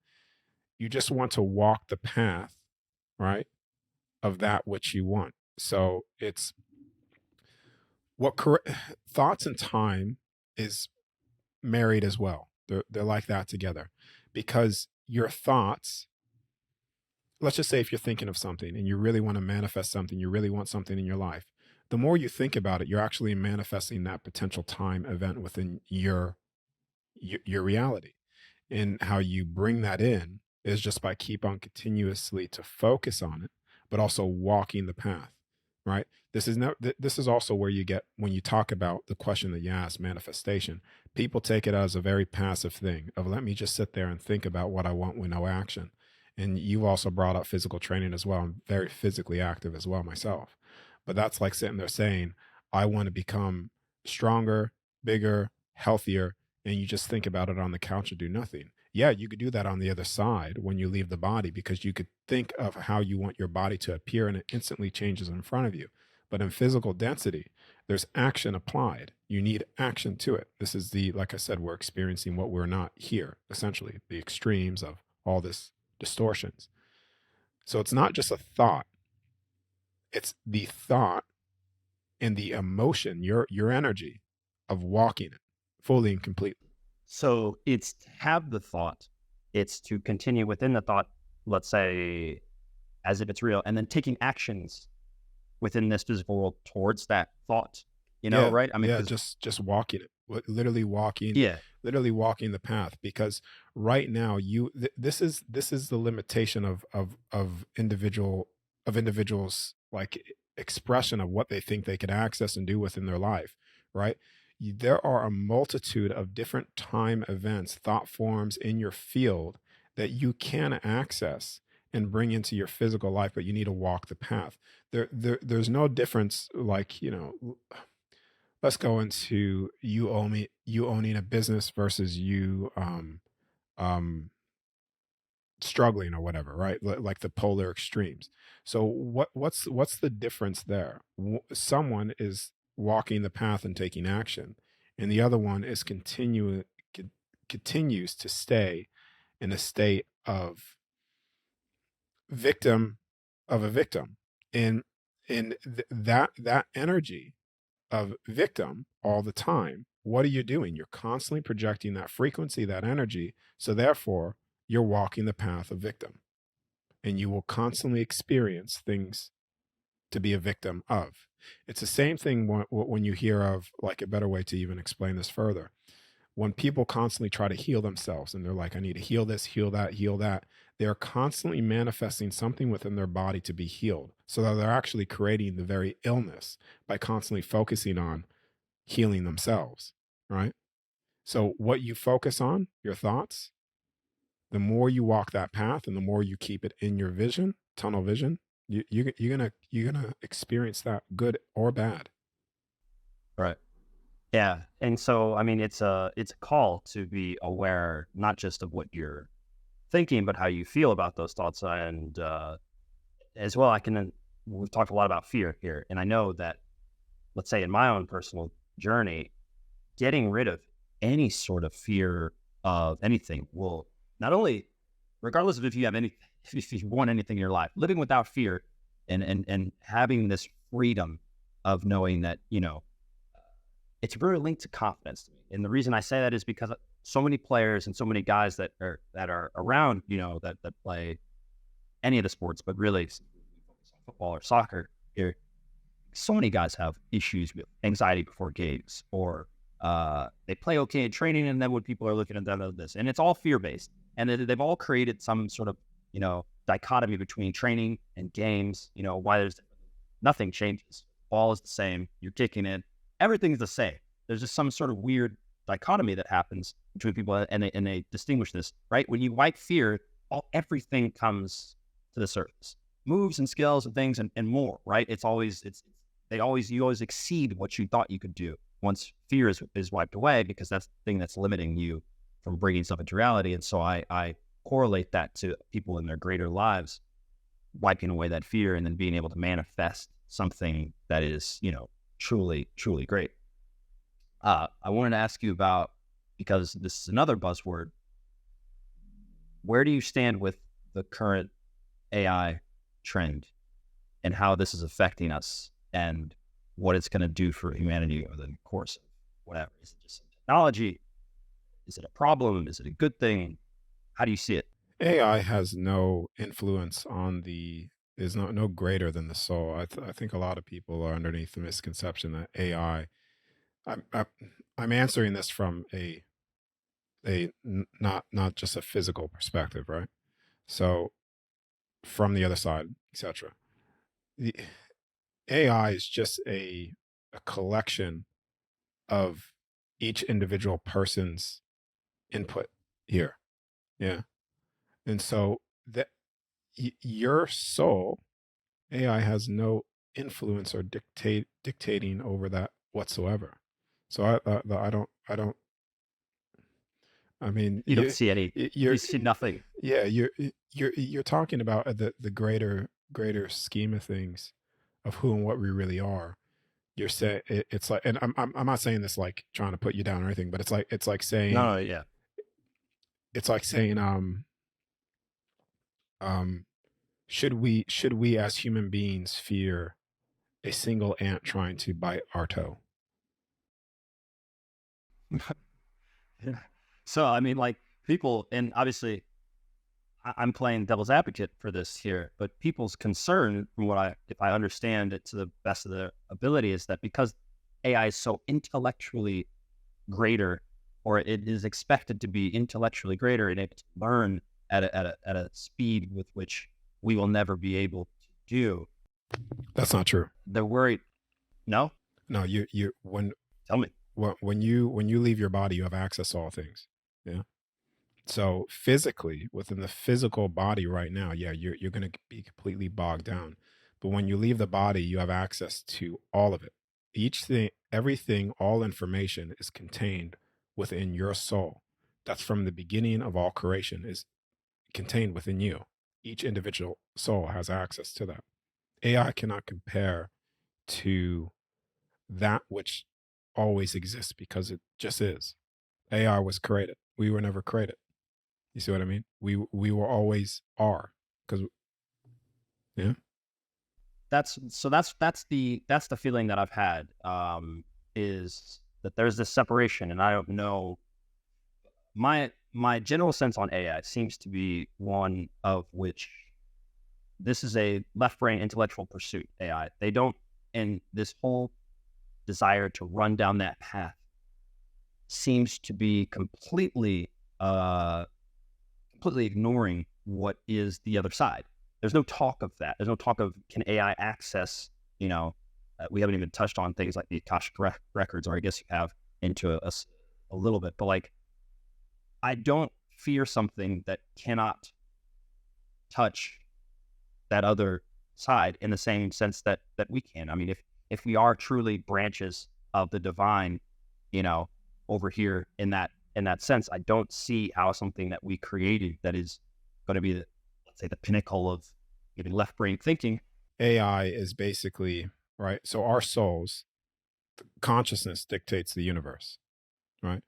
you just want to walk the path, right, of that which you want. So it's thoughts and time is married as well. They're like that together, because your thoughts, let's just say if you're thinking of something and you really want to manifest something, you really want something in your life, the more you think about it, you're actually manifesting that potential time event within your reality. And how you bring that in is just by keep on continuously to focus on it, but also walking the path, right? This is also where you get, when you talk about the question that you asked, manifestation, people take it as a very passive thing of, let me just sit there and think about what I want with no action. And you've also brought up physical training as well. I'm very physically active as well myself. But that's like sitting there saying, I want to become stronger, bigger, healthier, and you just think about it on the couch and do nothing. Yeah, you could do that on the other side when you leave the body, because you could think of how you want your body to appear and it instantly changes in front of you. But in physical density, there's action applied. You need action to it. This is like I said, we're experiencing what we're not here, essentially, the extremes of all this distortions. So it's not just a thought. It's the thought and the emotion, your energy of walking it fully and completely. So it's to have the thought, it's to continue within the thought, let's say, as if it's real, and then taking actions within this physical world towards that thought, Yeah, right? I mean, yeah, just walking it, literally walking, yeah, literally walking the path. Because right now, this is the limitation of individuals, like, expression of what they think they can access and do within their life, right? There are a multitude of different time events, thought forms in your field that you can access and bring into your physical life, but you need to walk the path. There's no difference, like, let's go into you owning a business versus you struggling or whatever, right? Like the polar extremes. So what's the difference there? Someone is walking the path and taking action, and the other one is continues to stay in a state of victim of a victim. And that energy of victim all the time, what are you doing? You're constantly projecting that frequency, that energy. So therefore, you're walking the path of victim, and you will constantly experience things to be a victim of. It's the same thing when you hear of, like, a better way to even explain this further. When people constantly try to heal themselves and they're like, I need to heal this, heal that, they're constantly manifesting something within their body to be healed. So that they're actually creating the very illness by constantly focusing on healing themselves, right? So what you focus on, your thoughts, the more you walk that path and the more you keep it in your vision, tunnel vision, you're gonna experience that, good or bad. right. Yeah. And so, I mean, it's a call to be aware, not just of what you're thinking, but how you feel about those thoughts. And as well, we've talked a lot about fear here. And I know that, let's say in my own personal journey, getting rid of any sort of fear of anything will not only regardless of if you have any, if you want anything in your life, living without fear and having this freedom of knowing that, it's very linked to confidence to me. And the reason I say that is because so many players and so many guys that are around, that play any of the sports, but really football or soccer here, so many guys have issues with anxiety before games, or they play okay in training, and then when people are looking at them, this, and it's all fear-based. And they've all created some sort of, dichotomy between training and games, why there's nothing changes. Ball is the same. You're kicking it. Everything's the same. There's just some sort of weird dichotomy that happens between people, and they distinguish this, right? When you wipe fear, everything comes to the surface. Moves and skills and things and more, right? You always exceed what you thought you could do once fear is wiped away, because that's the thing that's limiting you from bringing stuff into reality. And so I correlate that to people in their greater lives wiping away that fear and then being able to manifest something that is, truly, truly great. I wanted to ask you about, because this is another buzzword, where do you stand with the current AI trend and how this is affecting us and what it's going to do for humanity over the course of whatever? Is it just technology? Is it a problem? Is it a good thing? How do you see it? AI has no influence on is no greater than the soul. I think a lot of people are underneath the misconception that AI. I'm answering this from not just a physical perspective, right? So from the other side, etc. The AI is just a collection of each individual person's input here. Yeah. And so that your soul, AI has no influence or dictating over that whatsoever. So I don't. I mean, You don't see any. you You see nothing. yeah, you're talking about the greater scheme of things, of who and what we really are. You're saying it's like, and I'm not saying this like trying to put you down or anything, but it's like saying, No, yeah. it's like saying um should we as human beings fear a single ant trying to bite our toe? Yeah. So, I mean, like, people, and obviously I'm playing devil's advocate for this here, but people's concern, from if I understand it to the best of their ability, is that because AI is so intellectually greater, or it is expected to be intellectually greater and able to learn at a speed with which we will never be able to do. That's not true. They're worried. No? No, you Tell me. when you leave your body, you have access to all things. Yeah. So physically, within the physical body right now, yeah, you're going to be completely bogged down. But when you leave the body, you have access to all of it. Each thing, everything, all information is contained within your soul. That's from the beginning of all creation, is contained within you. Each individual soul has access to that. AI cannot compare to that which always exists, because it just is. AI was created. We were never created. You see what I mean? We were always are, because yeah. That's the feeling that I've had, is that there's this separation, and I don't know. My general sense on AI seems to be one of which this is a left brain intellectual pursuit. AI, they don't, and this whole desire to run down that path seems to be completely ignoring what is the other side. There's no talk of that. There's no talk of, can AI access, we haven't even touched on things like the Akashic records, or I guess you have into a little bit, but like, I don't fear something that cannot touch that other side in the same sense that we can. I mean, if we are truly branches of the divine, over here in that sense, I don't see how something that we created that is going to be let's say the pinnacle of even left brain thinking. AI is basically, right. So our souls, consciousness dictates the universe, right?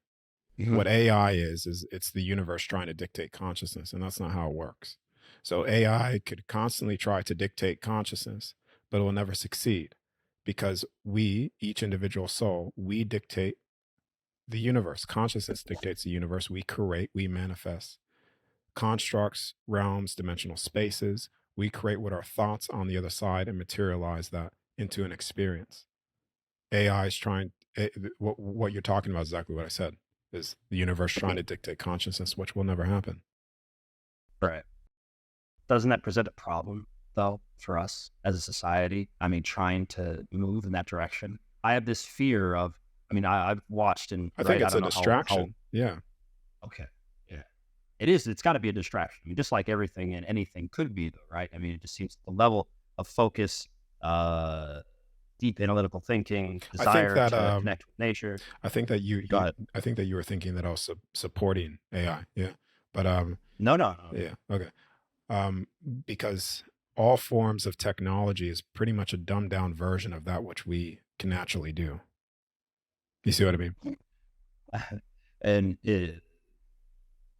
What AI is it's the universe trying to dictate consciousness, and that's not how it works. So AI could constantly try to dictate consciousness, but it will never succeed because we, each individual soul, we dictate the universe. Consciousness dictates the universe. We create, we manifest constructs, realms, dimensional spaces. We create with our thoughts on the other side and materialize that into an experience. AI is trying, what you're talking about is exactly what I said, is the universe trying to dictate consciousness, which will never happen. Right. Doesn't that present a problem, though, for us as a society? I mean, trying to move in that direction. I have this fear of, I mean, I've watched and I think it's a don't know distraction. Yeah. Okay. Yeah. It is. It's got to be a distraction. I mean, just like everything and anything could be, though, right? I mean, it just seems the level of focus, deep analytical thinking, desire to connect with nature. I think that I think that you were thinking that I was supporting AI. Yeah. But No. yeah. Okay. Because all forms of technology is pretty much a dumbed down version of that which we can naturally do. You see what I mean? And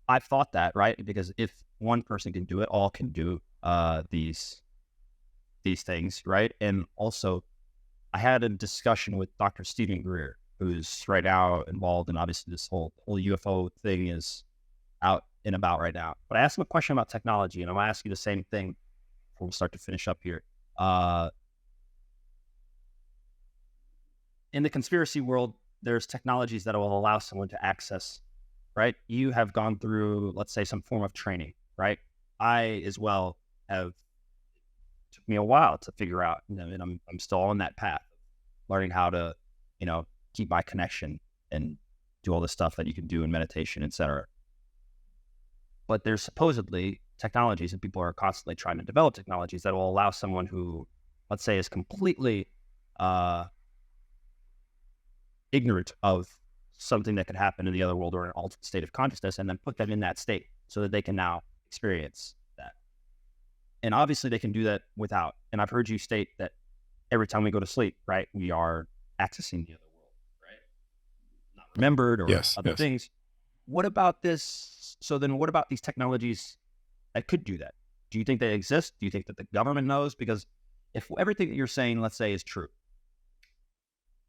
I've thought that, right? Because if one person can do it, all can do these things, right? And also, I had a discussion with Dr. Stephen Greer, who's right now involved in, obviously, this whole UFO thing is out and about right now. But I asked him a question about technology, and I'm going to ask you the same thing before we start to finish up here. In the conspiracy world, there's technologies that will allow someone to access, right? You have gone through, let's say, some form of training, right? I as well have, took me a while to figure out, and I'm still on that path, learning how to, keep my connection and do all the stuff that you can do in meditation, etc. But there's supposedly technologies, and people are constantly trying to develop technologies that will allow someone who, let's say, is completely ignorant of something that could happen in the other world or an altered state of consciousness, and then put them in that state so that they can now experience that. And obviously they can do that without. And I've heard you state that every time we go to sleep, right, we are accessing the other world, right? Not remembered or other things. What about this? So then what about these technologies that could do that? Do you think they exist? Do you think that the government knows? Because if everything that you're saying, let's say, is true,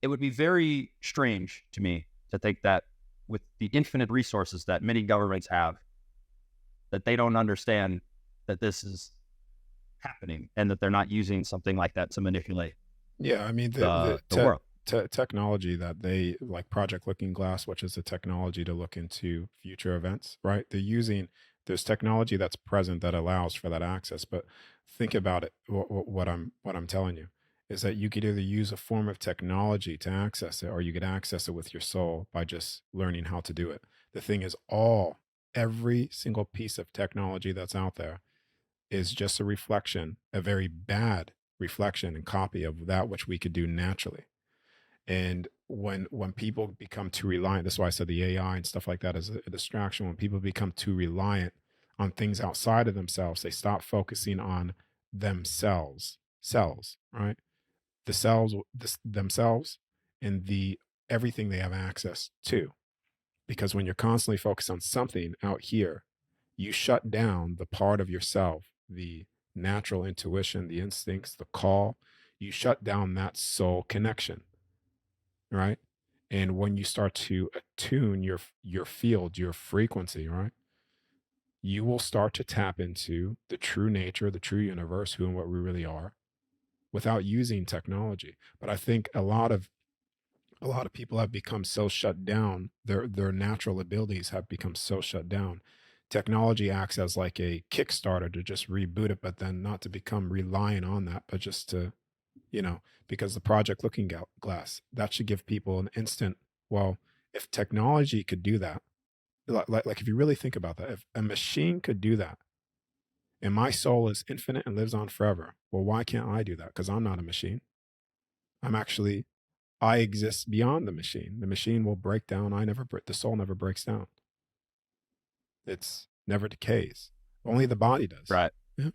it would be very strange to me to think that with the infinite resources that many governments have, that they don't understand that this is happening and that they're not using something like that to manipulate. Yeah, I mean, the world. Technology that they, like Project Looking Glass, which is a technology to look into future events, right? There's technology that's present that allows for that access. But think about it. What I'm telling you is that you could either use a form of technology to access it, or you could access it with your soul by just learning how to do it. The thing is, every single piece of technology that's out there is just a reflection, a very bad reflection and copy of that which we could do naturally. And when people become too reliant, that's why I said the AI and stuff like that is a distraction. When people become too reliant on things outside of themselves, they stop focusing on themselves, right? The cells, themselves, and everything they have access to. Because when you're constantly focused on something out here, you shut down the part of yourself, the natural intuition, the instincts, the call. You shut down that soul connection, right? And when you start to attune your field, your frequency, right, you will start to tap into the true nature, the true universe, who and what we really are, without using technology. But I think a lot of people have become so shut down, their natural abilities have become so shut down. Technology acts as like a Kickstarter to just reboot it, but then not to become reliant on that, but just to, because the Project Looking Glass, that should give people an instant, well, if technology could do that, like if you really think about that, if a machine could do that, and my soul is infinite and lives on forever, well, why can't I do that? Because I'm not a machine. I exist beyond the machine. The machine will break down. The soul never breaks down. It's never decays. Only the body does. Right. Yeah.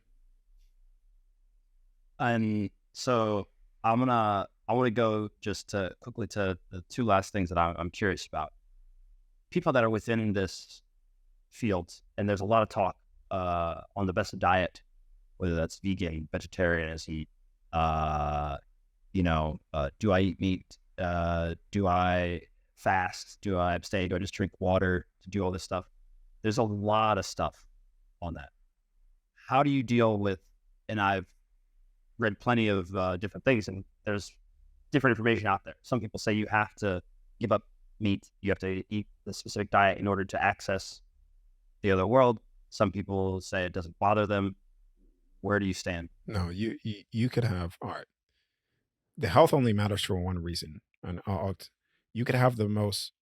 And so I want to go just quickly to the two last things that I'm curious about. people that are within this field, and there's a lot of talk on the best diet, whether that's vegan, vegetarian, do I eat meat? Do I fast? Do I abstain? Do I just drink water to do all this stuff? There's a lot of stuff on that. How do you deal with, and I've read plenty of different things, and there's different information out there. Some people say you have to give up meat. You have to eat the specific diet in order to access the other world. Some people say it doesn't bother them. Where do you stand? No, you could have, all right. The health only matters for one reason. And you could have the most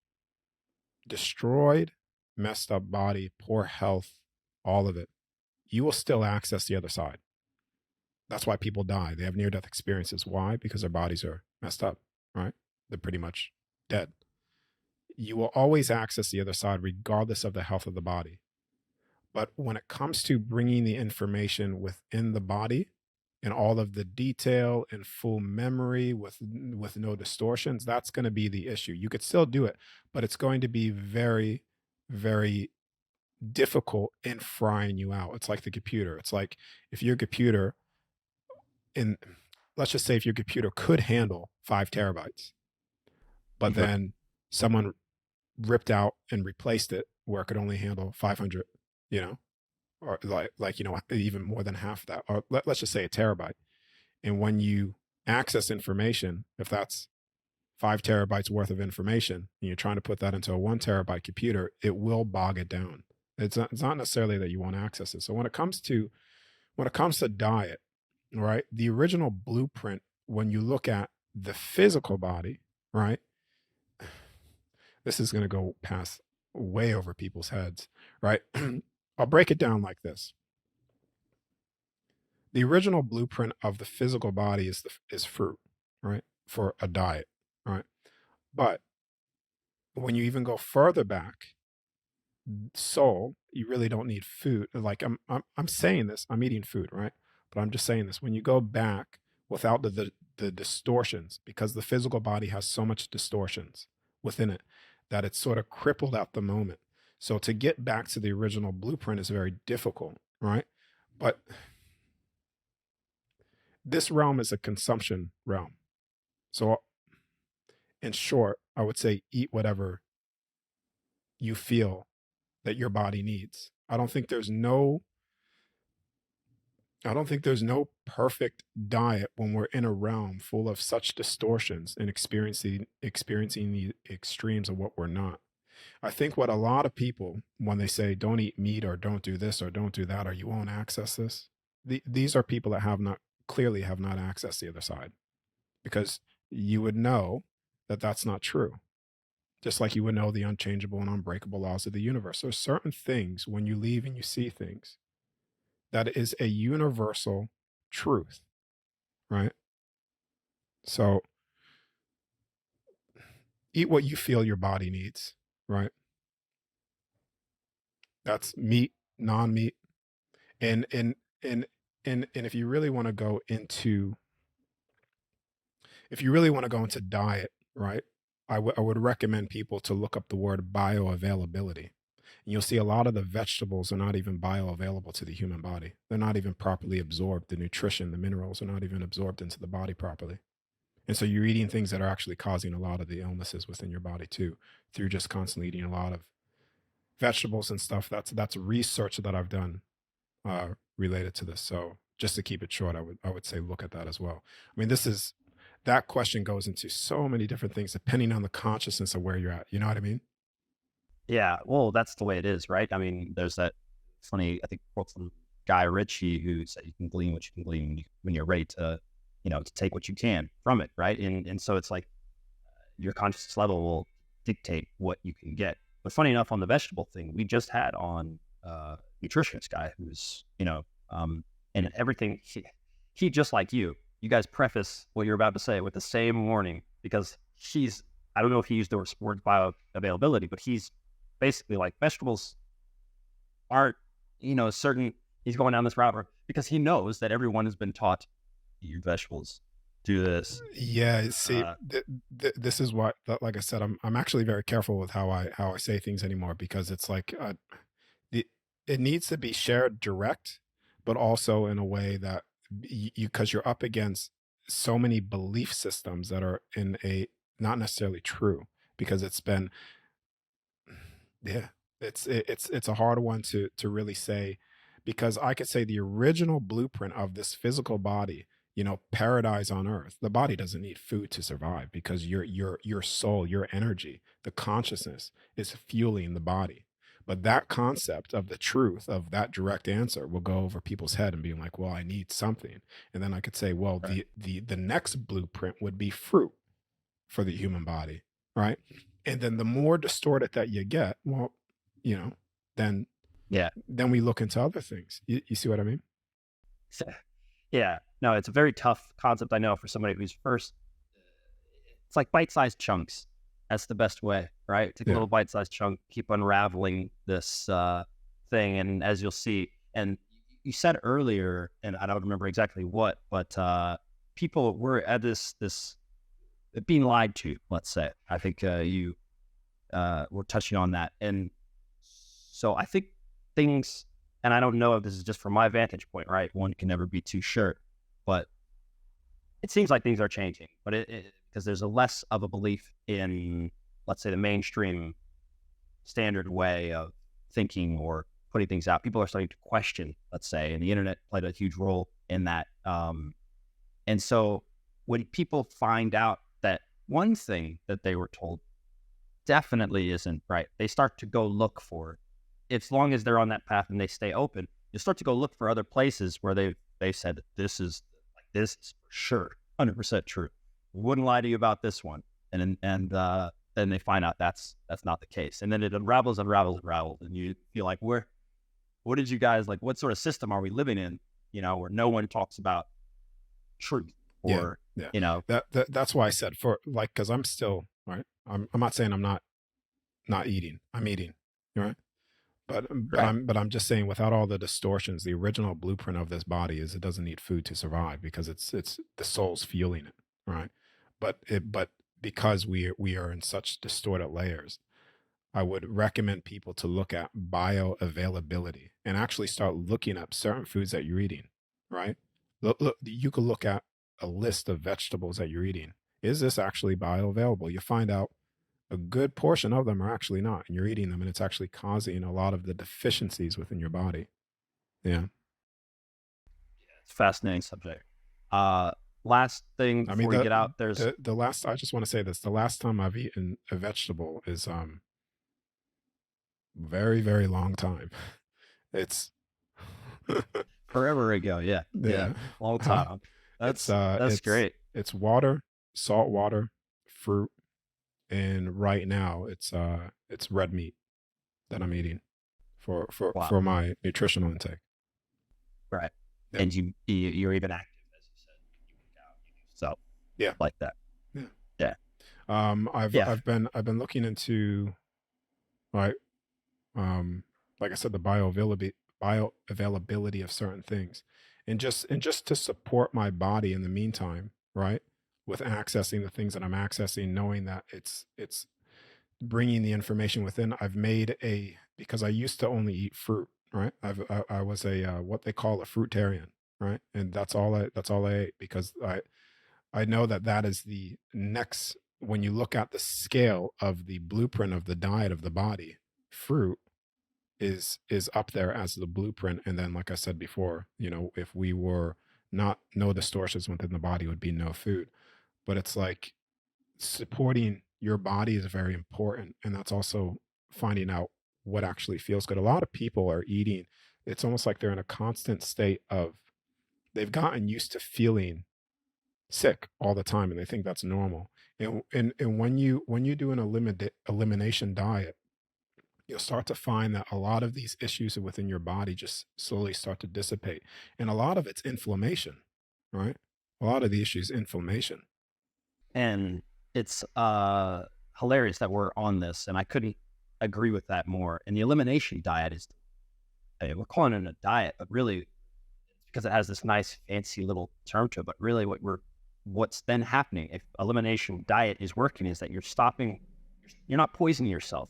destroyed, messed up body, poor health, all of it. You will still access the other side. That's why people die. They have near-death experiences. Why? Because their bodies are messed up, right? They're pretty much dead. You will always access the other side regardless of the health of the body. But when it comes to bringing the information within the body and all of the detail and full memory with no distortions, that's going to be the issue. You could still do it, but it's going to be very, very difficult in frying you out. It's like the computer. It's like if your computer, let's just say if your computer could handle 5 terabytes, but then someone ripped out and replaced it where it could only handle 500, or even more than half that, or let's just say a terabyte. And when you access information, if that's 5 terabytes worth of information, and you're trying to put that into a 1 terabyte computer, it will bog it down. It's not necessarily that you won't access it. So when it comes to diet, right, the original blueprint, when you look at the physical body, right, this is going to go past way over people's heads, right? I'll break it down like this. The original blueprint of the physical body is fruit, right, for a diet, right? But when you even go further back, soul, you really don't need food. Like I'm saying this, I'm eating food, right? But I'm just saying this. When you go back without the distortions, because the physical body has so much distortions within it that it's sort of crippled at the moment. So to get back to the original blueprint is very difficult, right? But this realm is a consumption realm. So in short, I would say eat whatever you feel that your body needs. I don't think there's no perfect diet when we're in a realm full of such distortions and experiencing the extremes of what we're not. I think what a lot of people, when they say don't eat meat or don't do this or don't do that or you won't access this, these are people that clearly have not accessed the other side, because you would know that that's not true. Just like you would know the unchangeable and unbreakable laws of the universe. There's certain things when you leave and you see things that is a universal truth, right? So eat what you feel your body needs, right? That's meat, non-meat. And if you really want to go into diet, right? I would recommend people to look up the word bioavailability. And you'll see a lot of the vegetables are not even bioavailable to the human body. They're not even properly absorbed. The nutrition, the minerals are not even absorbed into the body properly. And so you're eating things that are actually causing a lot of the illnesses within your body too, through just constantly eating a lot of vegetables and stuff. That's research that I've done related to this. So just to keep it short, I would say look at that as well. I mean, that question goes into so many different things depending on the consciousness of where you're at. You know what I mean? Yeah, well, that's the way it is, right? I mean, there's that funny, I think, quote from Guy Ritchie who said you can glean what you can glean when you're ready to, to take what you can from it, right? And so it's like your consciousness level will dictate what you can get. But funny enough, on the vegetable thing, we just had on a nutritionist guy who's, and everything, he just like you guys preface what you're about to say with the same warning, because I don't know if he used the word bioavailability, but he's basically like vegetables aren't, certain, he's going down this route because he knows that everyone has been taught eat your vegetables, do this. Yeah, see, Uh, this is what, like I said, I'm actually very careful with how I say things anymore, because it's like the it needs to be shared direct, but also in a way that because you're up against so many belief systems that are in a not necessarily true, because it's been, yeah, it's a hard one to really say, because I could say the original blueprint of this physical body, paradise on earth. The body doesn't need food to survive, because your soul, your energy, the consciousness is fueling the body. But that concept of the truth of that direct answer will go over people's head and being like, well, I need something. And then I could say, well, right. the next blueprint would be fruit for the human body, right? And then the more distorted that you get, well, you know, then Yeah. then we look into other things. You see what I mean? Yeah. No, it's a very tough concept, I know, for somebody who's first. It's like bite-sized chunks. That's the best way, right? Take a Yeah. little bite-sized chunk, keep unraveling this thing, and as you'll see, and you said earlier, and I don't remember exactly what, but people were at this being lied to. Let's say, I think you were touching on that, and so I think things, and I don't know if this is just from my vantage point, right? One can never be too sure, but it seems like things are changing, but because there's a less of a belief in, let's say, the mainstream standard way of thinking or putting things out. People are starting to question, let's say, and the internet played a huge role in that. And so when people find out that one thing that they were told definitely isn't right, they start to go look for it. As long as they're on that path and they stay open, you start to go look for other places where they said this is for sure 100% true. We wouldn't lie to you about this one, and then they find out that's not the case, and then it unravels, and you feel like, what did you guys like? What sort of system are we living in? Where no one talks about truth, or Yeah. That's why I said, for like, because I'm still right. I'm not saying I'm not eating. I'm eating. Right. right? But I'm just saying, without all the distortions, the original blueprint of this body is it doesn't need food to survive, because it's the soul's fueling it, right? But because we are in such distorted layers, I would recommend people to look at bioavailability and actually start looking up certain foods that you're eating, right? Look, you could look at a list of vegetables that you're eating. Is this actually bioavailable? You find out a good portion of them are actually not, and you're eating them, and it's actually causing a lot of the deficiencies within your body. Yeah. It's a fascinating subject. Last thing I before mean, we get out, there's the last, I just want to say this, the last time I've eaten a vegetable is very, very long time. It's forever ago. Yeah, yeah. long time. It's That's great. it's water, salt water, fruit, and right now it's red meat that I'm eating for Wow. my nutritional intake. Right. Yeah. And you're even active, as you said. You work out, you do stuff Yeah. like that. Yeah. Yeah. I've Yeah. been looking into, like, like I said, the bioavailability of certain things, and just to support my body in the meantime, right? With accessing the things that I'm accessing, knowing that it's bringing the information within. I've made because I used to only eat fruit, right? I was a what they call a fruitarian, right? And that's all I ate, because I know that is the next, when you look at the scale of the blueprint of the diet of the body, fruit is up there as the blueprint. And then, like I said before, if we were not, no distortions within the body, would be no food. But it's like, supporting your body is very important, and that's also finding out what actually feels good. A lot of people are eating, it's almost like they're in a constant state of, they've gotten used to feeling sick all the time, and they think that's normal. And when you do an elimination diet, you'll start to find that a lot of these issues within your body just slowly start to dissipate. And a lot of it's inflammation, right? A lot of the issue is inflammation. And it's hilarious that we're on this, and I couldn't agree with that more. And the elimination diet is, I mean, we're calling it a diet, but really, because it has this nice fancy little term to it, but really what we're what's then happening if elimination diet is working is that you're not poisoning yourself.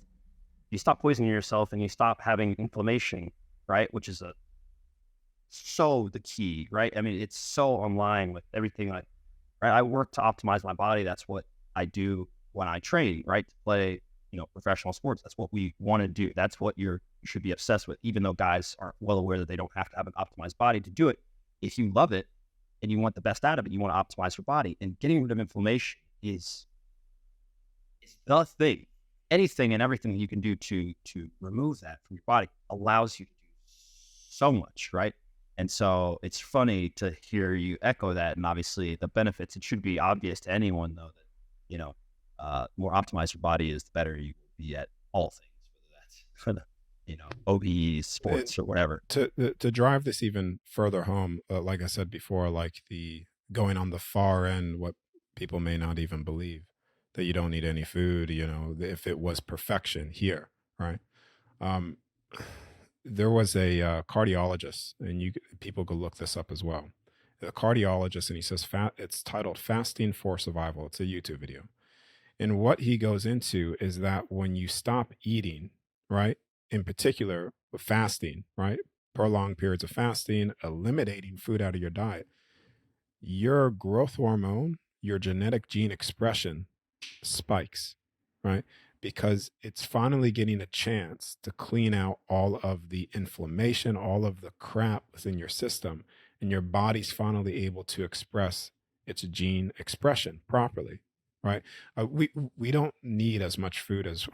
You stop poisoning yourself and you stop having inflammation, right? Which is so the key, right? I mean, it's so online with everything. Right? I work to optimize my body. That's what I do when I train, right? To play, professional sports. That's what we want to do. That's what you should be obsessed with, even though guys are well aware that they don't have to have an optimized body to do it. If you love it and you want the best out of it, you want to optimize your body. And getting rid of inflammation is the thing. Anything and everything that you can do to remove that from your body allows you to do so much, right? And so it's funny to hear you echo that. And obviously the benefits, it should be obvious to anyone though that, more optimized your body is, the better you will be at all things, whether that's for the, OBEs, sports or whatever. To drive this even further home, like I said before, like the going on the far end, what people may not even believe, that you don't need any food, if it was perfection here, right? There was a cardiologist, and people could look this up as well. A cardiologist, and he says it's titled "Fasting for Survival." It's a YouTube video, and what he goes into is that when you stop eating, right, in particular with fasting, right, prolonged periods of fasting, eliminating food out of your diet, your growth hormone, your genetic gene expression spikes, right? Because it's finally getting a chance to clean out all of the inflammation, all of the crap within your system, and your body's finally able to express its gene expression properly, right? We don't need as much food as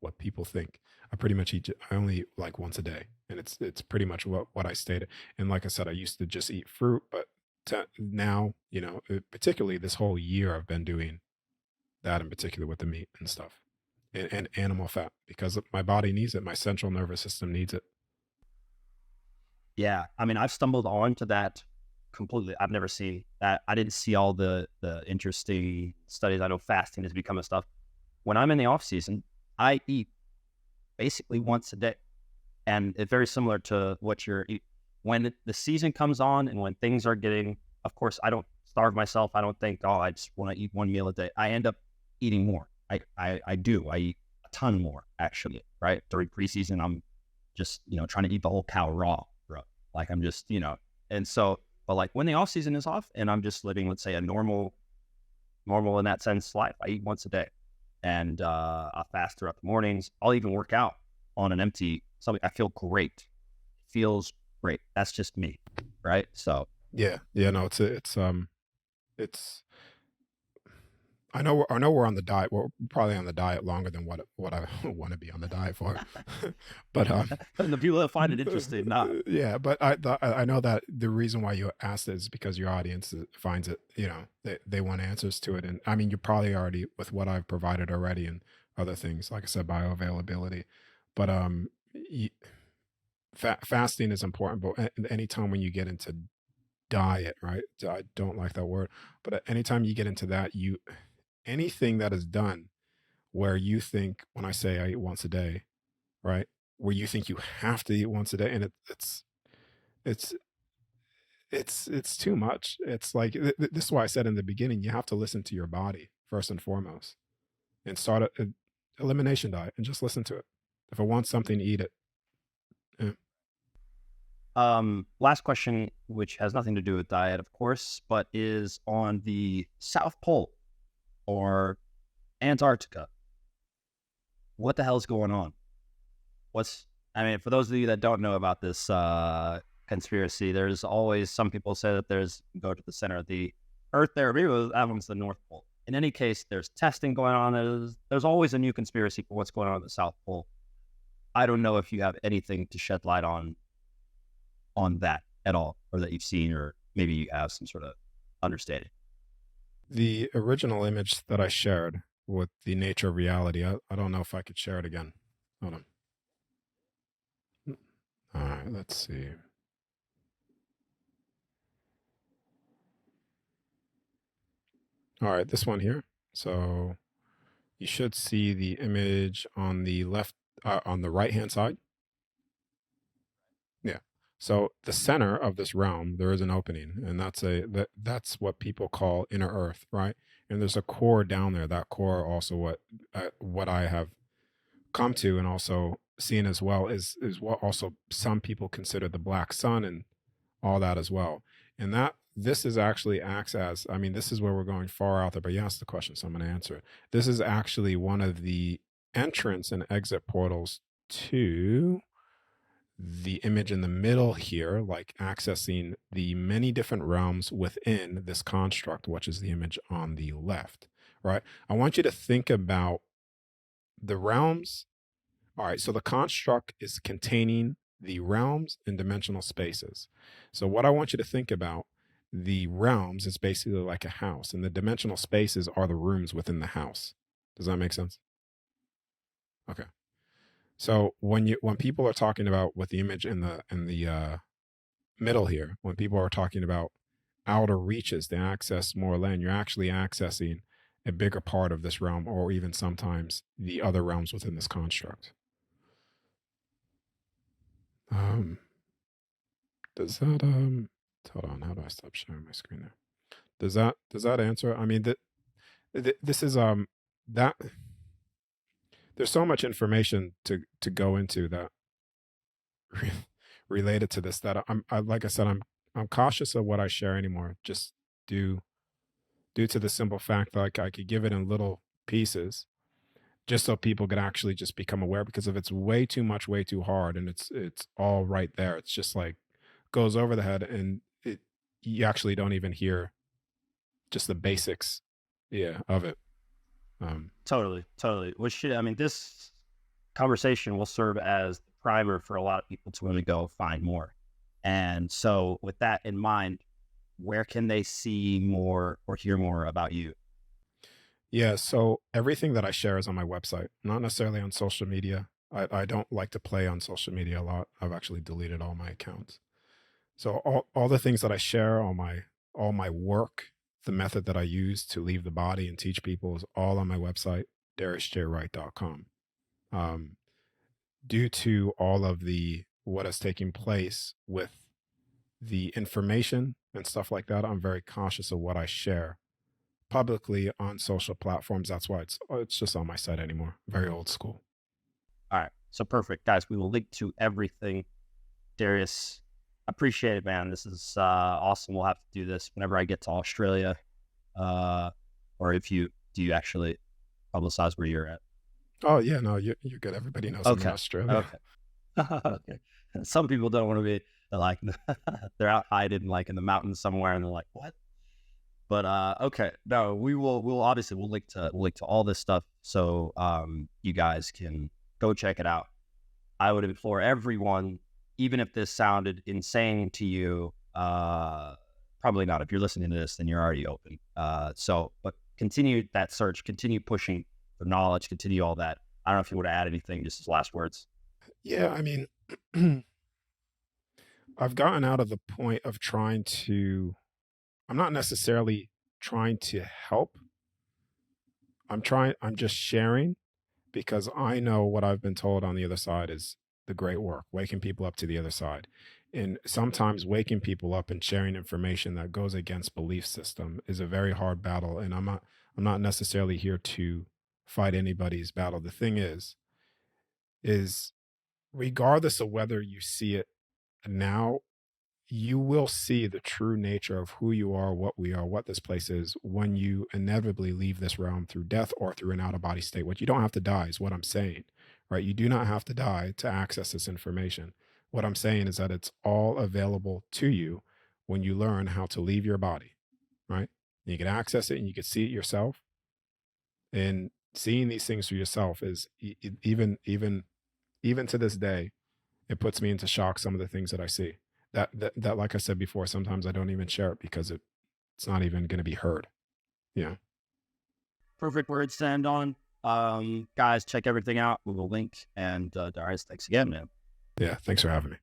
what people think. I only eat like once a day, and it's pretty much what I stated. And like I said, I used to just eat fruit, but now, particularly this whole year, I've been doing that in particular with the meat and stuff, and animal fat, because my body needs it. My central nervous system needs it. Yeah. I mean, I've stumbled onto that completely. I've never seen that. I didn't see all the interesting studies. I know fasting has become a stuff. When I'm in the off season, I eat basically once a day. And it's very similar to what you're eating. When the season comes on and when things are getting, of course, I don't starve myself. I don't think, I just want to eat one meal a day. I end up eating more. I do. I eat a ton more, actually, right? During preseason, I'm just, trying to eat the whole cow raw, bro. Like I'm just, and so, but like when the off season is off and I'm just living, let's say a normal in that sense life, I eat once a day, and I'll fast throughout the mornings. I'll even work out on an empty something. I feel great. It feels great. That's just me, right? So Yeah, no, it's. I know we're on the diet. We're probably on the diet longer than what I want to be on the diet for. But and the people that find it interesting, not. Yeah, but I know that the reason why you asked it is because your audience finds it, they want answers to it. And I mean, you're probably already, with what I've provided already and other things, like I said, bioavailability. But fasting is important. But anytime when you get into diet, right? I don't like that word, but anytime you get into that, anything that is done where you think, when I say I eat once a day, right? Where you think you have to eat once a day, and it's too much. It's like, this is why I said in the beginning, you have to listen to your body first and foremost, and start an elimination diet and just listen to it. If I want something, eat it. Yeah. Last question, which has nothing to do with diet, of course, but is on the South Pole or Antarctica. What the hell's going on? For those of you that don't know about this conspiracy, there's always, some people say that go to the center of the Earth there. Maybe that one's the North Pole. In any case, there's testing going on. There's always a new conspiracy for what's going on at the South Pole. I don't know if you have anything to shed light on that at all, or that you've seen, or maybe you have some sort of understanding. The original image that I shared with the nature of reality, I don't know if I could share it again. Hold on. All right, let's see. All right, this one here. So you should see the image on the left, on the right-hand side. Yeah. So the center of this realm, there is an opening, and that's what people call inner earth, right? And there's a core down there. That core also what I have come to and also seen as well is what also some people consider the black sun and all that as well. And that this is actually acts as, I mean, this is where we're going far out there, but you asked the question, so I'm going to answer it. This is actually one of the entrance and exit portals to the image in the middle here, like accessing the many different realms within this construct, which is the image on the left, right? I want you to think about the realms. All right, so the construct is containing the realms and dimensional spaces. So what I want you to think about, the realms is basically like a house, and the dimensional spaces are the rooms within the house. Does that make sense? Okay. So when people are talking about with the image in the middle here, when people are talking about outer reaches to access more land, you're actually accessing a bigger part of this realm, or even sometimes the other realms within this construct. Does that hold on, how do I stop sharing my screen there? Does that answer? I mean, this is that there's so much information to go into that related to this that like I said, I'm cautious of what I share anymore, just due to the simple fact that like I could give it in little pieces just so people could actually just become aware, because if it's way too much, way too hard, and it's all right there, it's just like goes over the head, and you actually don't even hear just the basics of it. Totally. I mean, this conversation will serve as the primer for a lot of people to want to go find more. And so with that in mind, where can they see more or hear more about you? Yeah, so everything that I share is on my website, not necessarily on social media. I don't like to play on social media a lot. I've actually deleted all my accounts. So all the things that I share, all my work, the method that I use to leave the body and teach people is all on my website, 𝗪𝗟𝗟.com. Due to all of what is taking place with the information and stuff like that, I'm very cautious of what I share publicly on social platforms. That's why it's just on my site anymore. Very old school. All right. So perfect. Guys, we will link to everything. Darius, appreciate it, man. This is awesome. We'll have to do this whenever I get to Australia. Or do you actually publicize where you're at? Oh yeah, no, you're good. Everybody knows I'm in Australia. Okay. Okay. Some people don't want to be like they're out hiding like in the mountains somewhere, and they're like, what? But okay, no, we'll obviously we'll link to all this stuff, so you guys can go check it out. I would implore everyone, even if this sounded insane to you, probably not. If you're listening to this, then you're already open. But continue that search, continue pushing for knowledge, continue all that. I don't know if you want to add anything, just as last words. Yeah, I mean, I've gotten out of the point of I'm not necessarily trying to help. I'm just sharing, because I know what I've been told on the other side is the great work, waking people up to the other side. And sometimes waking people up and sharing information that goes against belief system is a very hard battle. And I'm not necessarily here to fight anybody's battle. The thing is regardless of whether you see it now, you will see the true nature of who you are, what we are, what this place is, when you inevitably leave this realm through death or through an out-of-body state. What you don't have to die is what I'm saying, right? You do not have to die to access this information. What I'm saying is that it's all available to you when you learn how to leave your body, right? And you can access it and you can see it yourself. And seeing these things for yourself is even to this day, it puts me into shock, some of the things that I see. That like I said before, sometimes I don't even share it because it's not even going to be heard. Yeah. Perfect words to end on. Guys, check everything out. We will link. And Darius, thanks again, man. Yeah, thanks for having me.